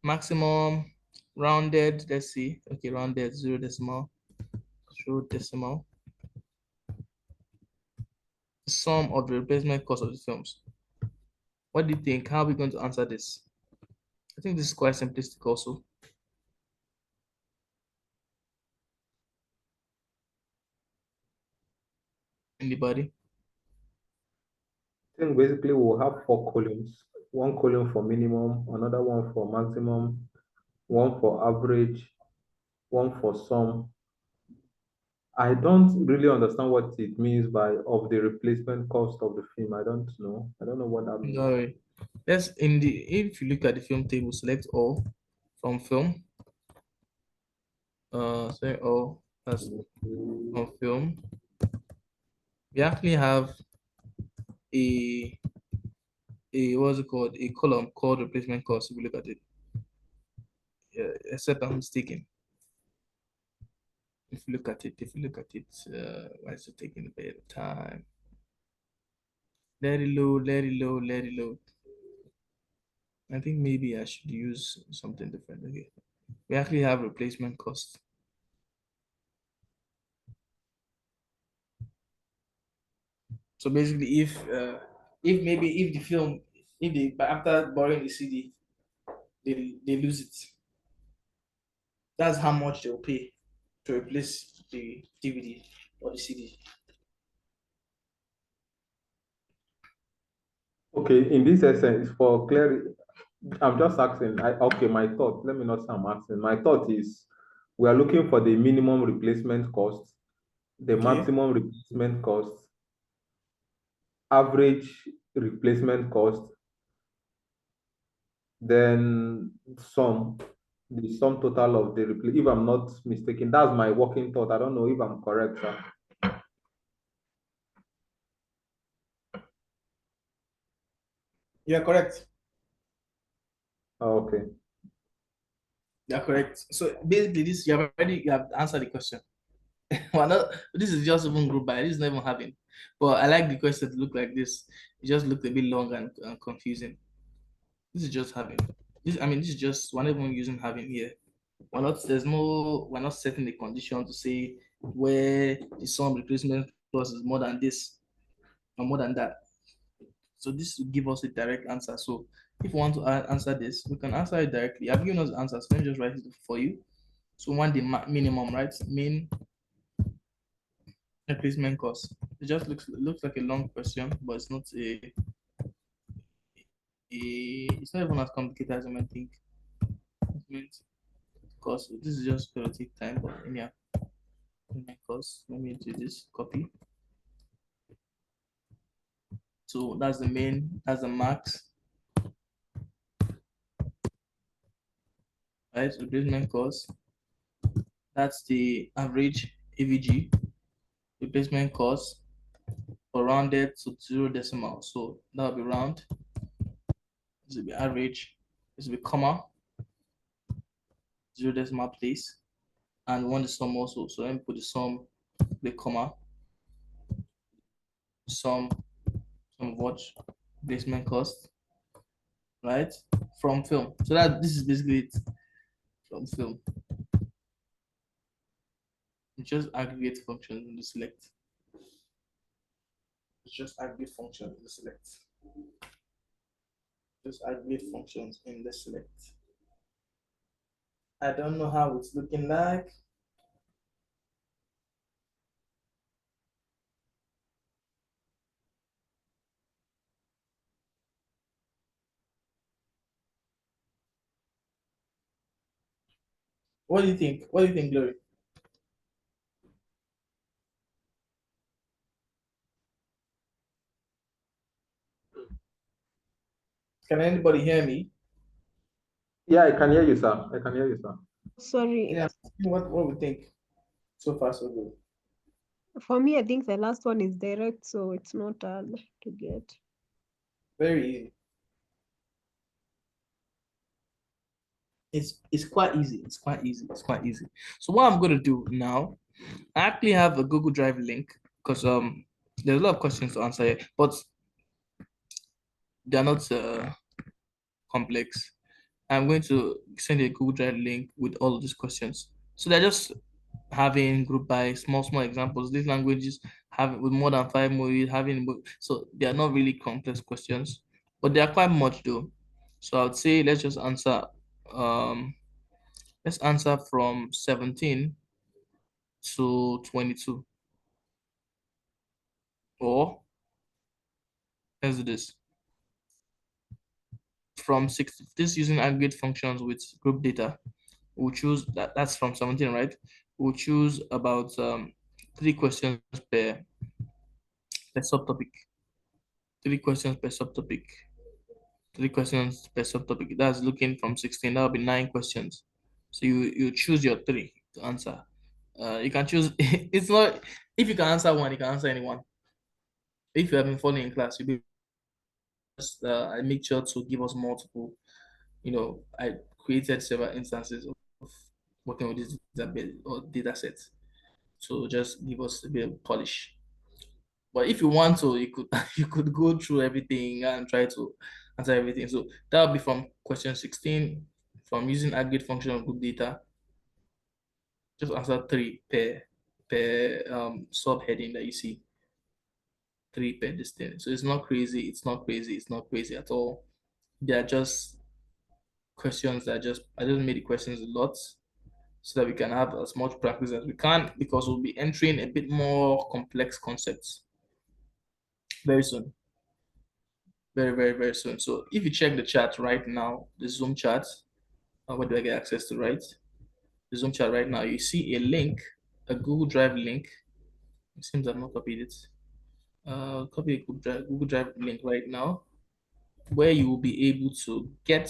maximum, rounded, let's see, okay, rounded, 0 decimal, true decimal, the sum of the replacement cost of the films. What do you think? How are we going to answer this? I think this is quite simplistic also. Anybody? I think basically we'll have 4 columns. One column for minimum, another one for maximum, one for average, one for sum. I don't really understand what it means by of the replacement cost of the film. I don't know. I don't know what that means. Sorry. If you look at the film table, select all from film. Select all that's from film. We actually have a what's it called? A column called replacement cost. If you look at it. Yeah, except I'm mistaken. If you look at it, why is it taking a bit of time? Let it load, let it load, let it load. I think maybe I should use something different. Okay. We actually have replacement cost. So basically, if maybe if the film, if they after borrowing the CD, they lose it, that's how much they'll pay to replace the DVD or the CD. Okay, in this essence, for clarity, I'm just asking. Okay, my thought. Let me not say I'm asking. My thought is, we are looking for the minimum replacement cost, the Okay. maximum replacement cost, average replacement cost, then sum, the sum total of the replace. If I'm not mistaken, that's my working thought. I don't know if I'm correct, sir. You're correct. Okay. You're correct. So basically, this you have answered the question. Well, not, this is just even group by. This is not even having. But I like the question to look like this. It just looked a bit long and confusing. This is just having. This, I mean, this is just we're not even using having here. We're not setting the condition to say where the sum replacement clause is more than this or more than that. So this will give us a direct answer. So if we want to answer this, we can answer it directly. I've given us answers. Let me just write it for you. So one the minimum, right? Mean replacement cost. It just looks like a long question, but it's not it's not even as complicated as you might think. Because this is just gonna take time, but yeah. Cost. Let me do this. Copy. So that's the main. That's the max. Right. Replacement cost. That's the average AVG. Replacement cost for rounded to 0 decimal. So that'll be round. This will be average. This will be comma. 0 decimal place. And we want the sum also. So let me put the sum, the comma, sum of what? Replacement cost, right? From film. So that this is basically it from film. It's just aggregate functions in the select. It's just aggregate functions in the select. Just aggregate functions in the select. I don't know how it's looking like. What do you think? What do you think, Glory? Can anybody hear me? Yeah, I can hear you, sir. I can hear you, sir. Sorry. Yeah. What we think? So far, so good. For me, I think the last one is direct, so it's not hard to get. Very easy. It's quite easy. It's quite easy. It's quite easy. So what I'm gonna do now, I actually have a Google Drive link because there's a lot of questions to answer here, but they're not complex. I'm going to send a Google Drive link with all of these questions. So they're just having group by small examples. These languages have with more than 5 modules, so they are not really complex questions, but they are quite much though. So I would say um let's answer from 17 to 22. Or let's do this. From 6, this using aggregate functions with group data. We'll choose that's from 17, right? We'll choose about 3 questions per subtopic. 3 questions per subtopic. 3 questions per subtopic. That's looking from 16. That'll be 9 questions. So you choose your 3 to answer. You can choose. It's not if you can answer one, you can answer anyone. If you have been following in class, you'll be just I make sure to give us multiple. I created several instances of working with this database or data sets. So just give us a bit of polish. But if you want to, you could you could go through everything and try to answer everything. So that will be from question 16, from using aggregate function of group data. Just answer 3 per subheading that you see. 3 per distance. So it's not crazy, it's not crazy, it's not crazy at all. They are just questions that I just made the questions a lot so that we can have as much practice as we can, because we'll be entering a bit more complex concepts very soon. Very, very, very soon. So if you check the chat right now, the Zoom chat, what do I get access to, right? The Zoom chat right now, you see a link, a Google Drive link. It seems I've not copied it. Copy a Google Drive link right now, where you will be able to get.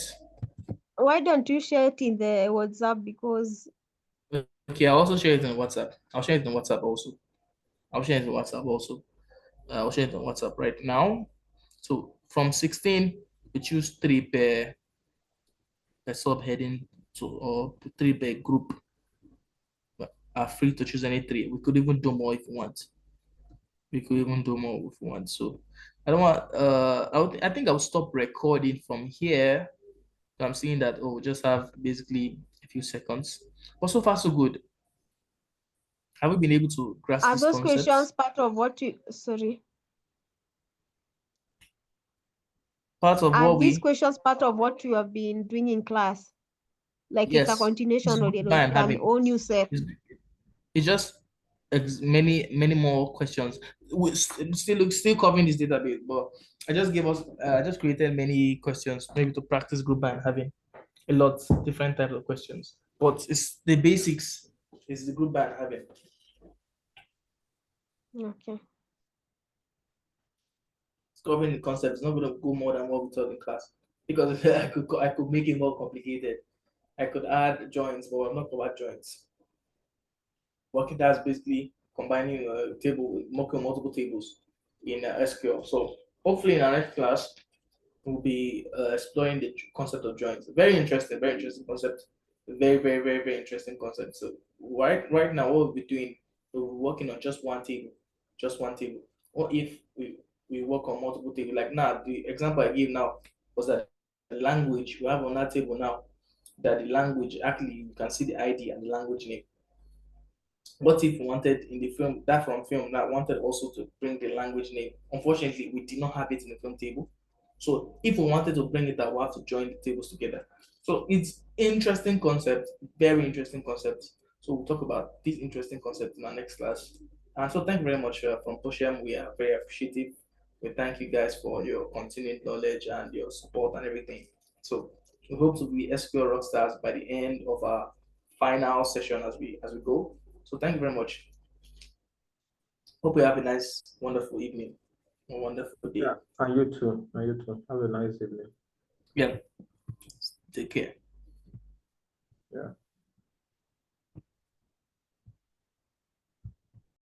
Why don't you share it in the WhatsApp? Because Okay, I'll also share it on WhatsApp. I'll share it on WhatsApp also. I'll share it on WhatsApp also. I'll share it on WhatsApp right now. So from 16, we choose 3 per subheading to, or 3 per group. But are free to choose any 3. We could even do more if we want. We could even do more if we want. So I don't want. I think I'll stop recording from here. I'm seeing that we just have basically a few seconds. But so far so good. Have we been able to grasp are these those questions concepts? part of what you sorry? Part of Are what these we questions part of what you have been doing in class? Like it's a yes, continuation or man an having all new set? it's just many more questions. We still covering this database, but I just created many questions maybe to practice group by having a lot different types of questions. But it's the basics is the group by having. Okay. It's covering the concept. It's not going to go more than what we taught in class, because I could make it more complicated. I could add joins, but I'm not going to add joins. Working that's basically combining a table with multiple tables in SQL. So hopefully in our next class, we'll be exploring the concept of joins. Very interesting concept. Very interesting concept. So right now, what we'll be doing, we'll be working on just one table, just one table. What if we work on multiple tables? Like now, the example I gave now was that the language we have on that table now, that the language actually you can see the ID and the language name. What if we wanted in the film, that from film, that wanted also to bring the language name? Unfortunately, we did not have it in the film table. So if we wanted to bring it out, we have to join the tables together. So it's interesting concept, very interesting concept. So we'll talk about this interesting concept in our next class. And so thank you very much from Poshem. We are very appreciative. We thank you guys for your continued knowledge and your support and everything. So we hope to be SQL rockstars by the end of our final session as we go. So thank you very much. Hope you have a nice, wonderful evening, a wonderful day. Yeah, and you too. And you too. Have a nice evening. Yeah. Take care. Yeah.